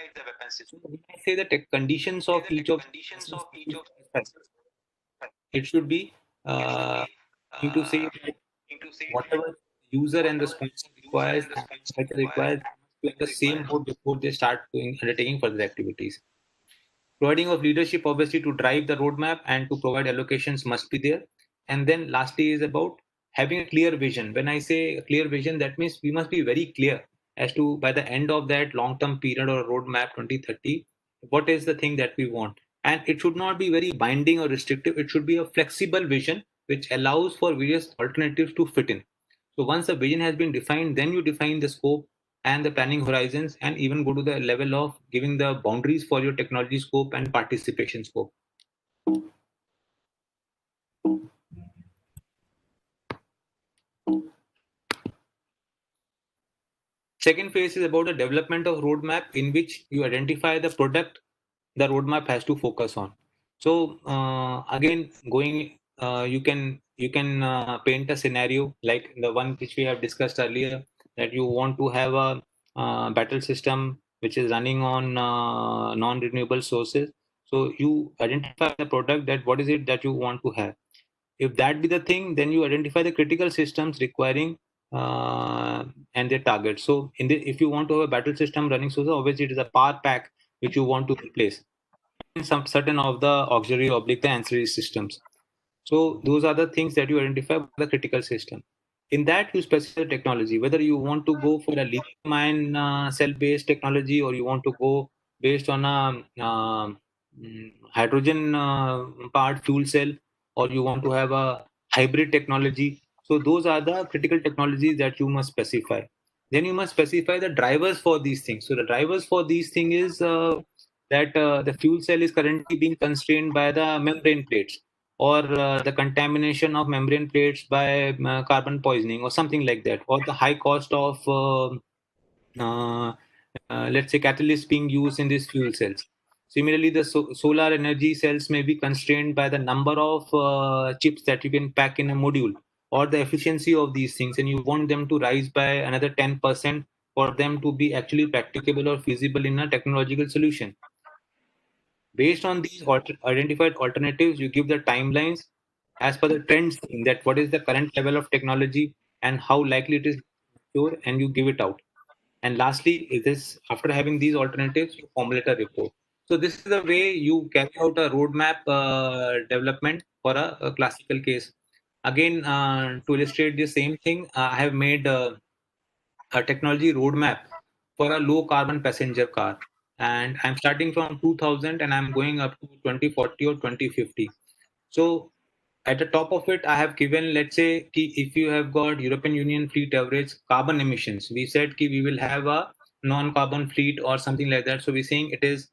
when I say the conditions of each of it should be to say that whatever user and the sponsor requires to be the same mode before they start undertaking further activities. Providing of leadership, obviously, to drive the roadmap and to provide allocations must be there. And then lastly is about having a clear vision. When I say a clear vision, that means we must be very clear as to by the end of that long-term period or roadmap 2030, what is the thing that we want. And it should not be very binding or restrictive. It should be a flexible vision which allows for various alternatives to fit in. So once a vision has been defined, then you define the scope and the planning horizons, and even go to the level of giving the boundaries for your technology scope and participation scope. Second phase is about the development of roadmap, in which you identify the product the roadmap has to focus on. So again, you can paint a scenario like the one which we have discussed earlier, that you want to have a battle system which is running on non-renewable sources. So you identify the product, that what is it that you want to have. If that be the thing, then you identify the critical systems requiring and their targets. So if you want to have a battle system running, so obviously it is a power pack which you want to replace, and some certain of the auxiliary oblique the ancillary systems. So those are the things that you identify by the critical system. In that, you specify the technology, whether you want to go for a lithium-ion cell-based technology, or you want to go based on a hydrogen powered fuel cell, or you want to have a hybrid technology. So those are the critical technologies that you must specify. Then you must specify the drivers for these things. So the drivers for these things is that the fuel cell is currently being constrained by the membrane plates, or the contamination of membrane plates by carbon poisoning or something like that, or the high cost of uh, let's say catalysts being used in these fuel cells. Similarly, the solar energy cells may be constrained by the number of chips that you can pack in a module, or the efficiency of these things, and you want them to rise by another 10% for them to be actually practicable or feasible in a technological solution. Based on these identified alternatives, you give the timelines as per the trends, that what is the current level of technology and how likely it is to mature, and you give it out. And lastly, it is after having these alternatives, you formulate a report. So this is the way you carry out a roadmap development for a classical case. Again, to illustrate the same thing, I have made a technology roadmap for a low carbon passenger car, and I'm starting from 2000 and I'm going up to 2040 or 2050. So at the top of it, I have given, let's say, if you have got European Union fleet average carbon emissions, we said we will have a non-carbon fleet or something like that. So we're saying it is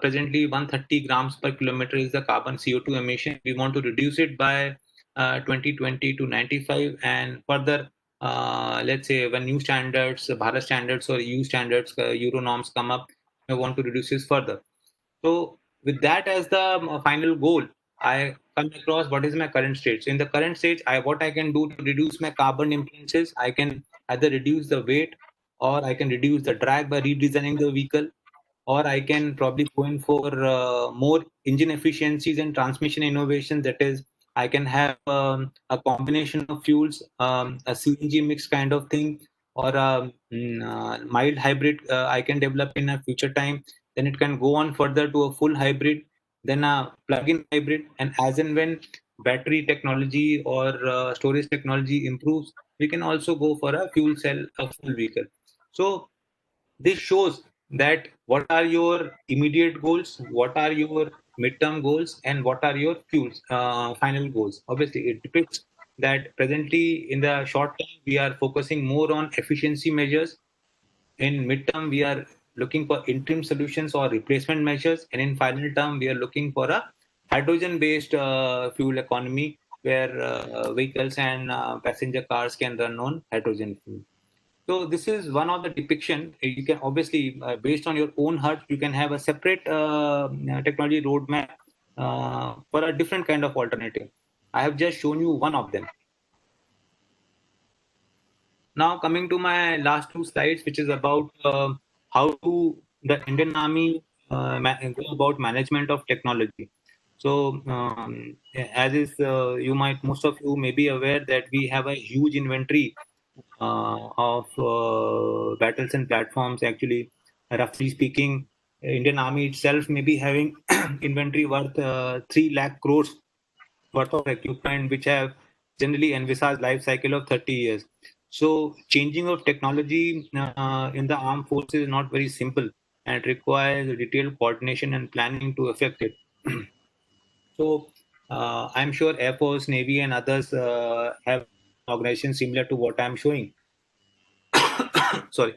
presently 130 grams per kilometer is the carbon CO2 emission. We want to reduce it by 2020 to 95, and further, let's say when new standards, Bharat standards or EU standards, Euro norms come up, we want to reduce this further. So with that as the final goal, I come across what is my current state. So in the current state, what I can do to reduce my carbon influences, I can either reduce the weight, or I can reduce the drag by redesigning the vehicle, or I can probably go in for more engine efficiencies and transmission innovation. That is, I can have a combination of fuels, a CNG mix kind of thing, or a mild hybrid I can develop in a future time. Then it can go on further to a full hybrid, then a plug-in hybrid, and as and when battery technology or storage technology improves, we can also go for a fuel cell, a full vehicle. So this shows that what are your immediate goals, what are your midterm goals, and what are your final goals. Obviously, it depicts that presently in the short term we are focusing more on efficiency measures. In midterm, we are looking for interim solutions or replacement measures, and in final term, we are looking for a hydrogen-based fuel economy where vehicles and passenger cars can run on hydrogen fuel. So this is one of the depiction. You can obviously, based on your own heart, you can have a separate technology roadmap for a different kind of alternative. I have just shown you one of them. Now coming to my last two slides, which is about how to the Indian Army go about management of technology. So as is, you might, most of you may be aware that we have a huge inventory of battles and platforms. Actually, roughly speaking, Indian Army itself may be having inventory worth 3 lakh crores worth of equipment, which have generally envisaged life cycle of 30 years. So changing of technology in the armed forces is not very simple, and it requires detailed coordination and planning to effect it. So I'm sure Air Force, Navy, and others have organizations similar to what I'm showing. Sorry.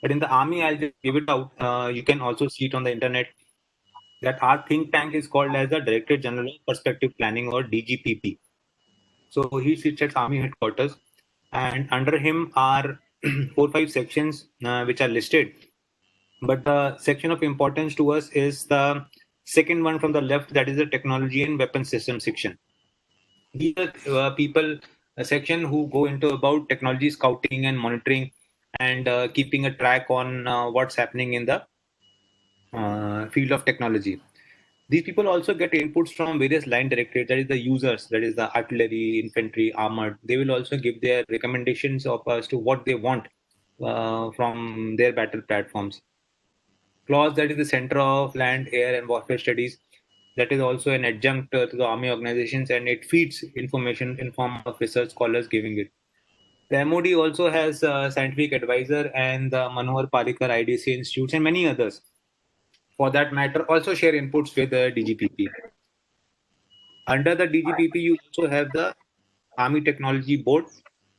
But in the Army, I'll just give it out. You can also see it on the internet that our think tank is called as the Director General of Perspective Planning, or DGPP. So he sits at Army headquarters, and under him are 4-5 sections which are listed. But the section of importance to us is the second one from the left, that is the Technology and Weapon System section. These are people, a section who go into about technology scouting and monitoring, and keeping a track on what's happening in the field of technology. These people also get inputs from various line directorates, that is the users, that is the artillery, infantry, armored. They will also give their recommendations of as to what they want from their battle platforms. CLAWS, that is the Center of Land, Air and Warfare Studies, that is also an adjunct to the Army organizations, and it feeds information in form of research scholars giving it. The MOD also has a scientific advisor, and the Manohar Parikar IDC Institutes and many others, for that matter, also share inputs with the DGPP. Under the DGPP, you also have the Army Technology Board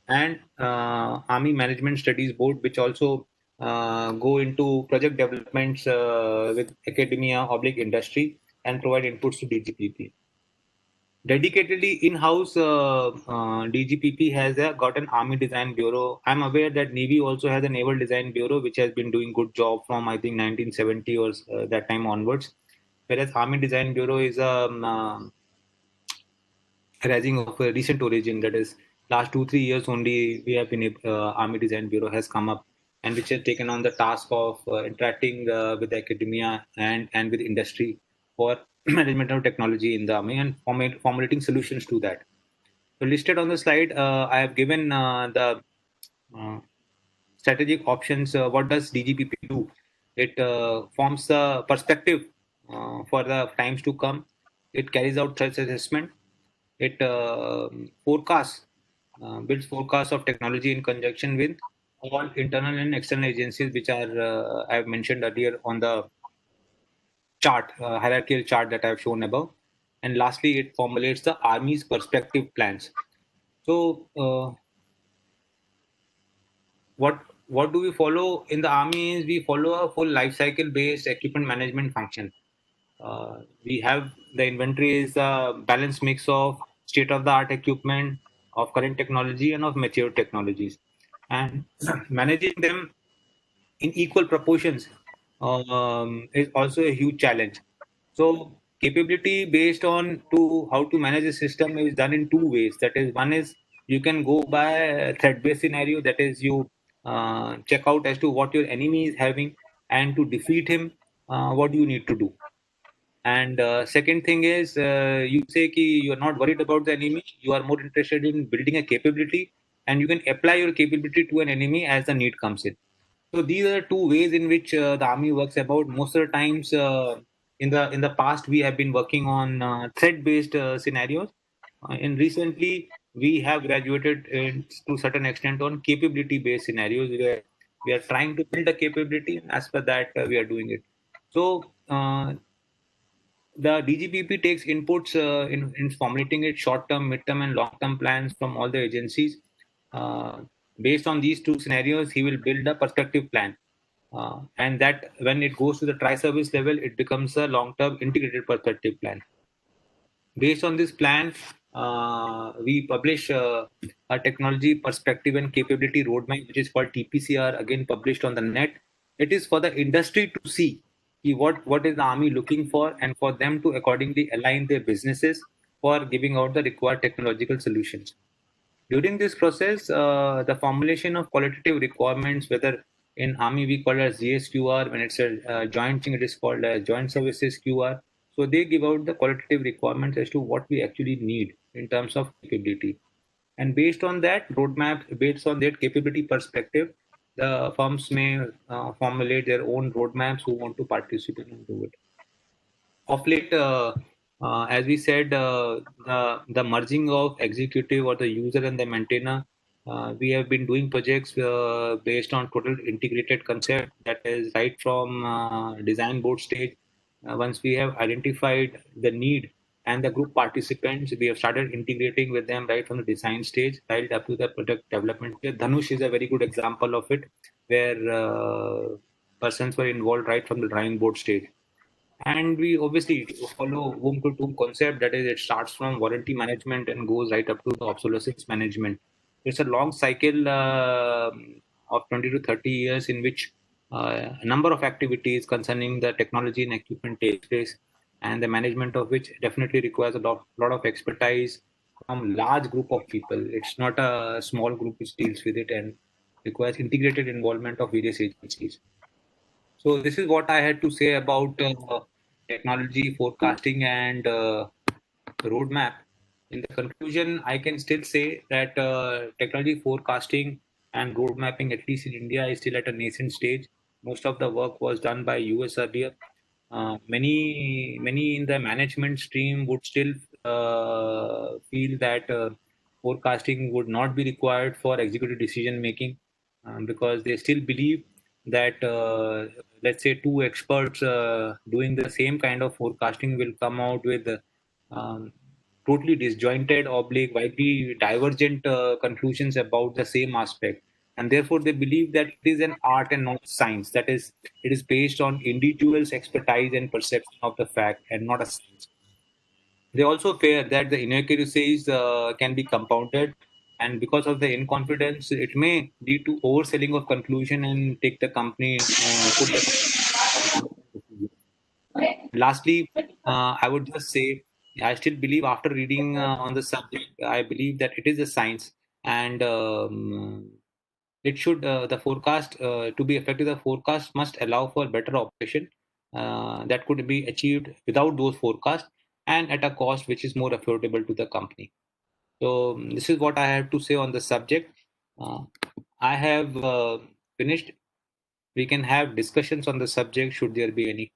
and Army Management Studies Board, which also go into project developments with academia, industry, and provide inputs to DGPP. Dedicatedly in-house, DGPP has got an Army Design Bureau. I'm aware that Navy also has a Naval Design Bureau, which has been doing good job from I think 1970 or that time onwards. Whereas Army Design Bureau is rising of a recent origin. That is, last 2-3 years only we have been Army Design Bureau has come up, and which has taken on the task of interacting with academia and with industry for management of technology in the army, and formulating solutions to that. So listed on the slide, I have given the uh, strategic options. What does DGPP do? It forms the perspective for the times to come. It carries out threat assessment. It forecasts, builds forecasts of technology in conjunction with all internal and external agencies, which are I have mentioned earlier on the chart, hierarchical chart that I have shown above. And lastly, it formulates the Army's perspective plans. So, what do we follow in the Army is we follow a full life cycle based equipment management function. We have the inventory is a balanced mix of state of the art equipment, of current technology, and of mature technologies, and managing them in equal proportions is also a huge challenge. So capability based on to how to manage a system is done in two ways. That is, one is you can go by a threat-based scenario. That is, you check out as to what your enemy is having, and to defeat him, what do you need to do. And second thing is, you say ki you are not worried about the enemy. You are more interested in building a capability, and you can apply your capability to an enemy as the need comes in. So these are two ways in which the army works. About most of the times, in the past, we have been working on threat-based scenarios. And recently, we have graduated to certain extent on capability-based scenarios, where we are trying to build a capability, and as per that, we are doing it. So the DGPP takes inputs in formulating its short-term, mid-term, and long-term plans from all the agencies. Based on these two scenarios, he will build a perspective plan. And that when it goes to the tri-service level, it becomes a long-term integrated perspective plan. Based on this plan, we publish a technology perspective and capability roadmap, which is called TPCR, again published on the net. It is for the industry to see what is the army looking for, and for them to accordingly align their businesses for giving out the required technological solutions. During this process, the formulation of qualitative requirements, whether in Army we call it as GSQR, when it's a joint thing, it is called a Joint Services QR. So they give out the qualitative requirements as to what we actually need in terms of capability. And based on that roadmap, based on that capability perspective, the firms may formulate their own roadmaps who want to participate and do it. Of late, as we said, the merging of executive or the user and the maintainer, we have been doing projects based on total integrated concept, that is right from design board stage. Once we have identified the need and the group participants, we have started integrating with them right from the design stage right up to the product development. Dhanush is a very good example of it, where persons were involved right from the drawing board stage. And we obviously follow womb to tomb concept, that is, it starts from warranty management and goes right up to the obsolescence management. It's a long cycle of 20 to 30 years in which a number of activities concerning the technology and equipment takes place, and the management of which definitely requires a lot of expertise from large group of people. It's not a small group which deals with it, and requires integrated involvement of various agencies. So this is what I had to say about technology forecasting and roadmap. In the conclusion, I can still say that technology forecasting and road mapping, at least in India, is still at a nascent stage. Most of the work was done by US earlier. Many in the management stream would still feel that forecasting would not be required for executive decision making, because they still believe that let's say two experts doing the same kind of forecasting will come out with um, totally disjointed, oblique, widely divergent conclusions about the same aspect. And therefore, they believe that it is an art and not science. That is, it is based on individuals' expertise and perception of the fact, and not a science. They also fear that the inaccuracies can be compounded, and because of the inconfidence, it may lead to overselling of conclusion and take the company, put the. Lastly, I would just say I still believe, after reading on the subject, I believe that it is a science, and it should the forecast to be effective. The forecast must allow for better operation that could be achieved without those forecasts, and at a cost which is more affordable to the company. So this is what I have to say on the subject. I have finished. We can have discussions on the subject should there be any.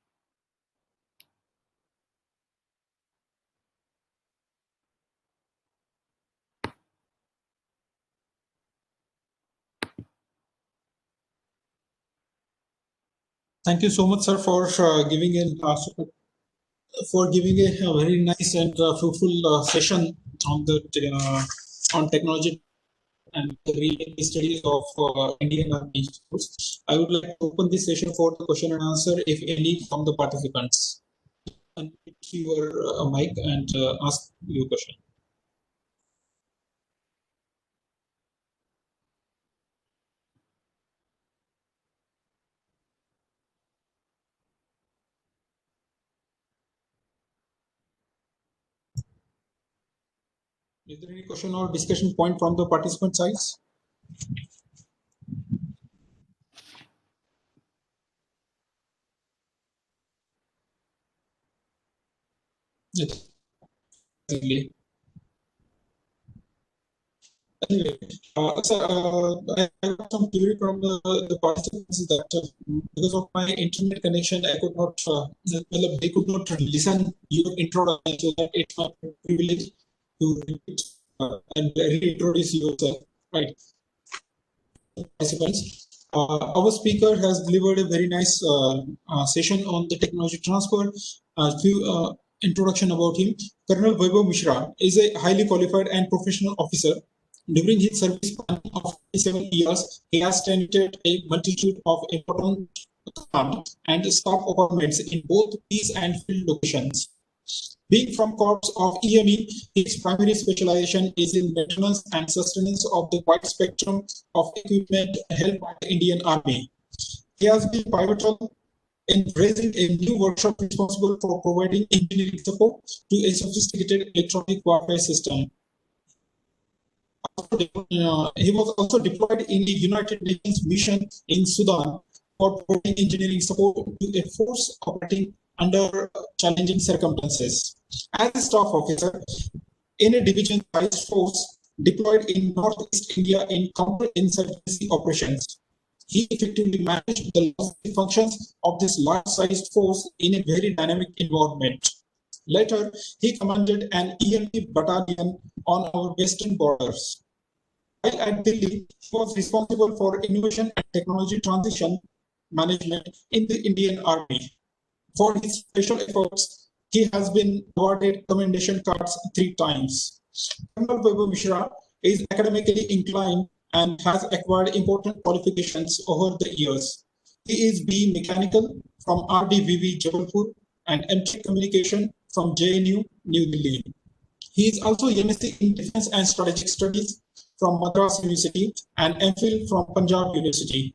Thank you so much, sir, for giving a very nice and fruitful session on the on technology and the real studies of Indian Army Institutes. I would like to open this session for the question and answer, if any, from the participants. Unmute your mic and ask your question. Is there any question or discussion point from the participant sides? Yes. Anyway, I got some query from the participants that because of my internet connection, I could not, they could not listen your introduction, so that it's my privilege to repeat and reintroduce yourself. Right. Participants, our speaker has delivered a very nice session on the technology transfer. A few introduction about him. Colonel Vaibhav Mishra is a highly qualified and professional officer. During his service span of 7 years, he has tenanted a multitude of important command and staff appointments in both peace and field locations. Being from Corps of EME, his primary specialization is in maintenance and sustenance of the wide spectrum of equipment held by the Indian Army. He has been pivotal in raising a new workshop responsible for providing engineering support to a sophisticated electronic warfare system. He was also deployed in the United Nations mission in Sudan for providing engineering support to a force operating under challenging circumstances. As a staff officer in a division-sized force deployed in Northeast India in counter-insurgency operations, He effectively managed the logistic functions of this large-sized force in a very dynamic environment. Later, he commanded an EMP battalion on our western borders. While at Delhi, he was responsible for innovation and technology transition management in the Indian Army. For his special efforts, he has been awarded commendation cards 3 times. Colonel Vaibhav Mishra is academically inclined and has acquired important qualifications over the years. He is B Mechanical from RDVV Jabalpur and M.Tech Communication from JNU, New Delhi. He is also MSc in Defense and Strategic Studies from Madras University and MPhil from Punjab University.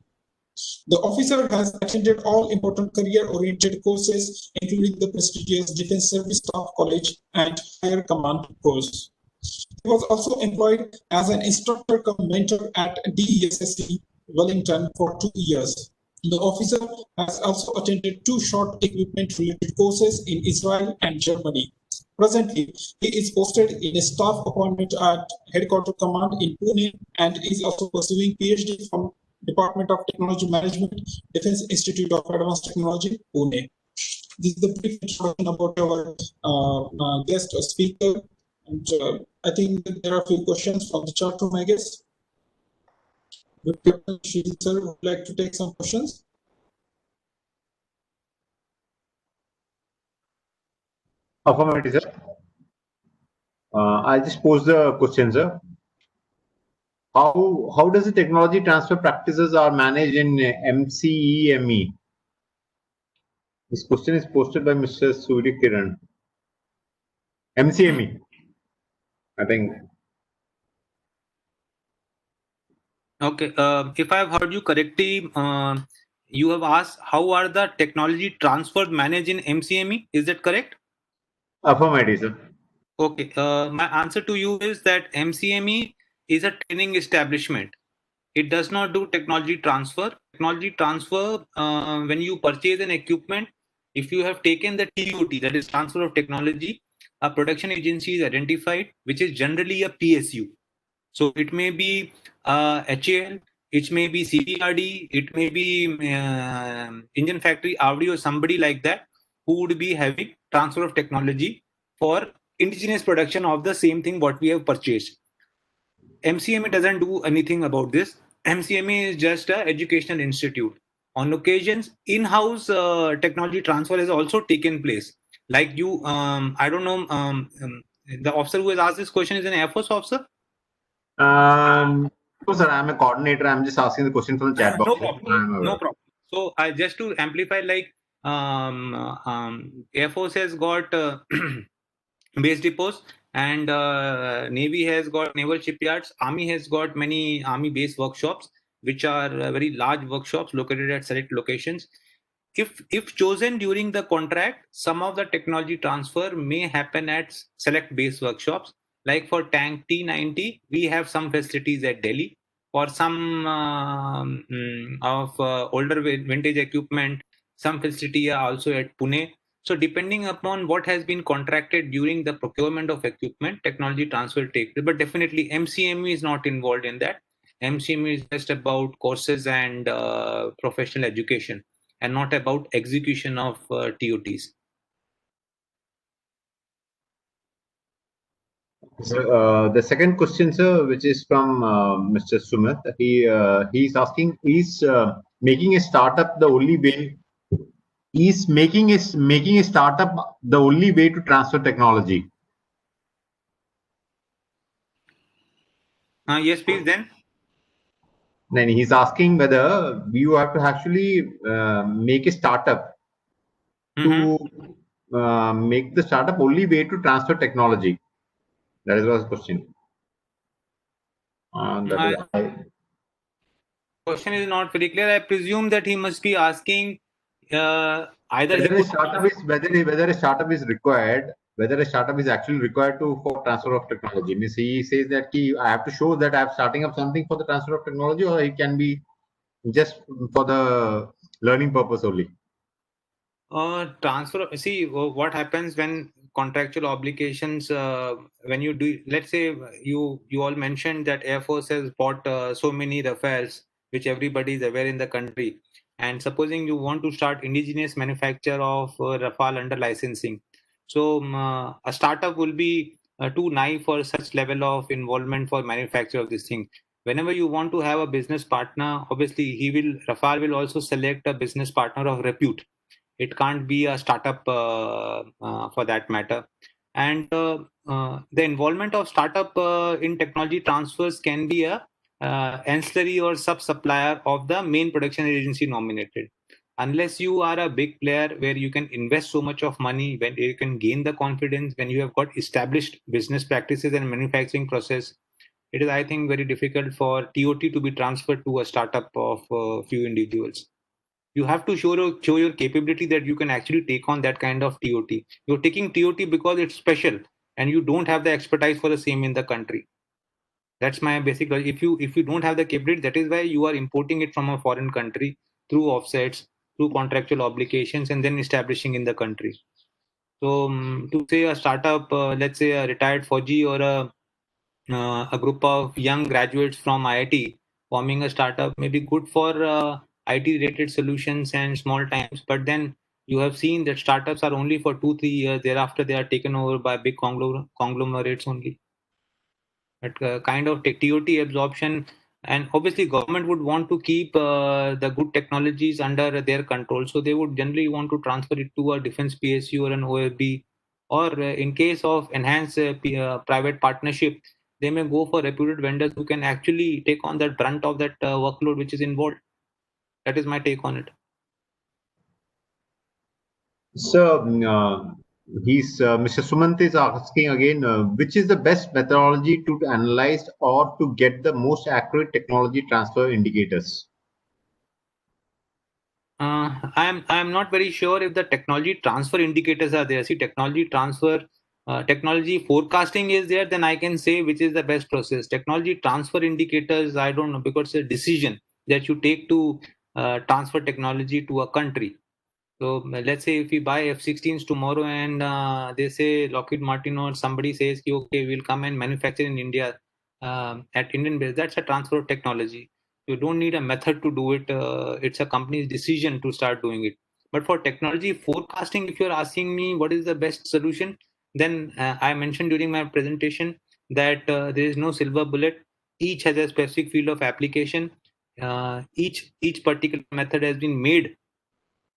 The officer has attended all important career-oriented courses, including the prestigious Defense Service Staff College and Higher Command course. He was also employed as an instructor cum mentor at DESSC Wellington for 2 years. The officer has also attended 2 short equipment-related courses in Israel and Germany. Presently, he is posted in a staff appointment at Headquarter Command in Pune and is also pursuing PhD from Department of Technology Management, Defense Institute of Advanced Technology, Pune. This is the brief introduction about our guest speaker. And I think that there are a few questions from the chat room, I guess. Captain Shri sir would like to take some questions. Affirmative, sir. I just pose the question, sir. How does the technology transfer practices are managed in MCEME? This question is posted by Mr. Surya Kiran. MCME, I think. Okay, if I have heard you correctly, you have asked how are the technology transfer managed in MCME? Is that correct? Affirmative, sir. Okay, my answer to you is that MCME is a training establishment. It does not do technology transfer. Technology transfer, when you purchase an equipment, if you have taken the TOT, that is transfer of technology, a production agency is identified, which is generally a PSU. So it may be HAL, it may be CPRD, it may be Engine Factory, Audi, or somebody like that who would be having transfer of technology for indigenous production of the same thing what we have purchased. MCME doesn't do anything about this. MCME is just an educational institute. On occasions, in-house technology transfer has also taken place. Like you, I don't know, the officer who has asked this question is an Air Force officer? No, sir, I'm a coordinator. I'm just asking the question from the chat box. No problem. No problem. So I just to amplify, like Air Force has got base depots, and Navy has got naval shipyards. Army has got many army base workshops, which are very large workshops located at select locations. If chosen during the contract, some of the technology transfer may happen at select base workshops. Like for tank T90, we have some facilities at Delhi. For some of older vintage equipment, some facility are also at Pune. So depending upon what has been contracted during the procurement of equipment, technology transfer takes place. But definitely MCME is not involved in that. MCME is just about courses and professional education, and not about execution of TOTs. So, the second question, sir, which is from Mr. Sumit, he's asking: is making a startup the only way? Is making a startup the only way to transfer technology? Yes, please. Then. Then he's asking whether you have to actually make a startup to make the startup only way to transfer technology. That is was the question. Question is not very clear. I presume that he must be asking either whether a startup is whether a startup is required, whether a startup is actually required for transfer of technology. Means he says that I have to show that I'm starting up something for the transfer of technology, or it can be just for the learning purpose only. Transfer. See what happens when contractual obligations. When you do, let's say you all mentioned that Air Force has bought so many Rafales which everybody is aware in the country. And supposing you want to start indigenous manufacture of Rafale under licensing, so a startup will be too naive for such level of involvement for manufacture of this thing. Whenever you want to have a business partner, obviously Rafale will also select a business partner of repute. It can't be a startup for that matter. And the involvement of startup in technology transfers can be a ancillary or sub-supplier of the main production agency nominated. Unless you are a big player where you can invest so much of money, when you can gain the confidence, when you have got established business practices and manufacturing process, it is, I think, very difficult for TOT to be transferred to a startup of a few individuals. You have to show your capability that you can actually take on that kind of TOT. You're taking TOT because it's special and you don't have the expertise for the same in the country. That's my basic. If you don't have the capability, that is why you are importing it from a foreign country through offsets, through contractual obligations, and then establishing in the country. So to say a startup, let's say a retired Fauji or a group of young graduates from IIT forming a startup may be good for IT-related solutions and small times, but then you have seen that startups are only for 2-3 years. Thereafter, they are taken over by big conglomerates only. That kind of TOT absorption, and obviously government would want to keep the good technologies under their control, so they would generally want to transfer it to a defense PSU or an OFB, or in case of enhanced private partnership, they may go for reputed vendors who can actually take on the brunt of that workload which is involved. That is my take on it. So, Mr. Sumant is asking again, which is the best methodology to analyze or to get the most accurate technology transfer indicators? I'm not very sure if the technology transfer indicators are there. See, technology forecasting is there, then I can say which is the best process. Technology transfer indicators, I don't know, because it's a decision that you take to transfer technology to a country. So let's say if we buy F-16s tomorrow and they say Lockheed Martin or somebody says, okay, we'll come and manufacture in India at Indian base, that's a transfer of technology. You don't need a method to do it. It's a company's decision to start doing it. But for technology forecasting, if you're asking me what is the best solution, then I mentioned during my presentation that there is no silver bullet. Each has a specific field of application. Each particular method has been made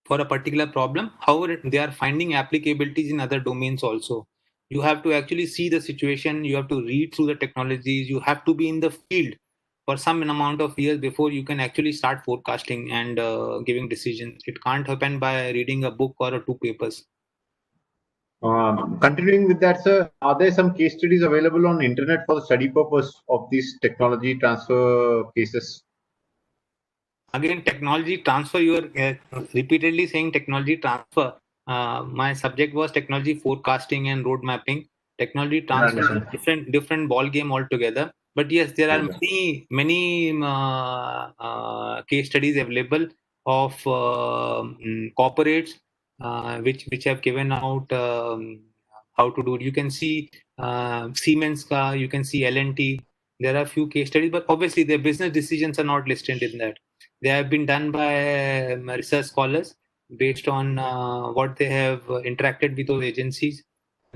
for a particular problem. However, they are finding applicabilities in other domains also. You have to actually see the situation, you have to read through the technologies, you have to be in the field for some amount of years before you can actually start forecasting and giving decisions. It can't happen by reading a book or 2 papers. Continuing with that, sir, are there some case studies available on internet for the study purpose of these technology transfer cases? Again, technology transfer, you are repeatedly saying technology transfer. My subject was technology forecasting and road mapping. Technology transfer is different ball game altogether. But yes, there are many case studies available of corporates which have given out how to do it. You can see Siemens, you can see L&T. There are few case studies, but obviously their business decisions are not listed in that. They have been done by research scholars based on what they have interacted with those agencies.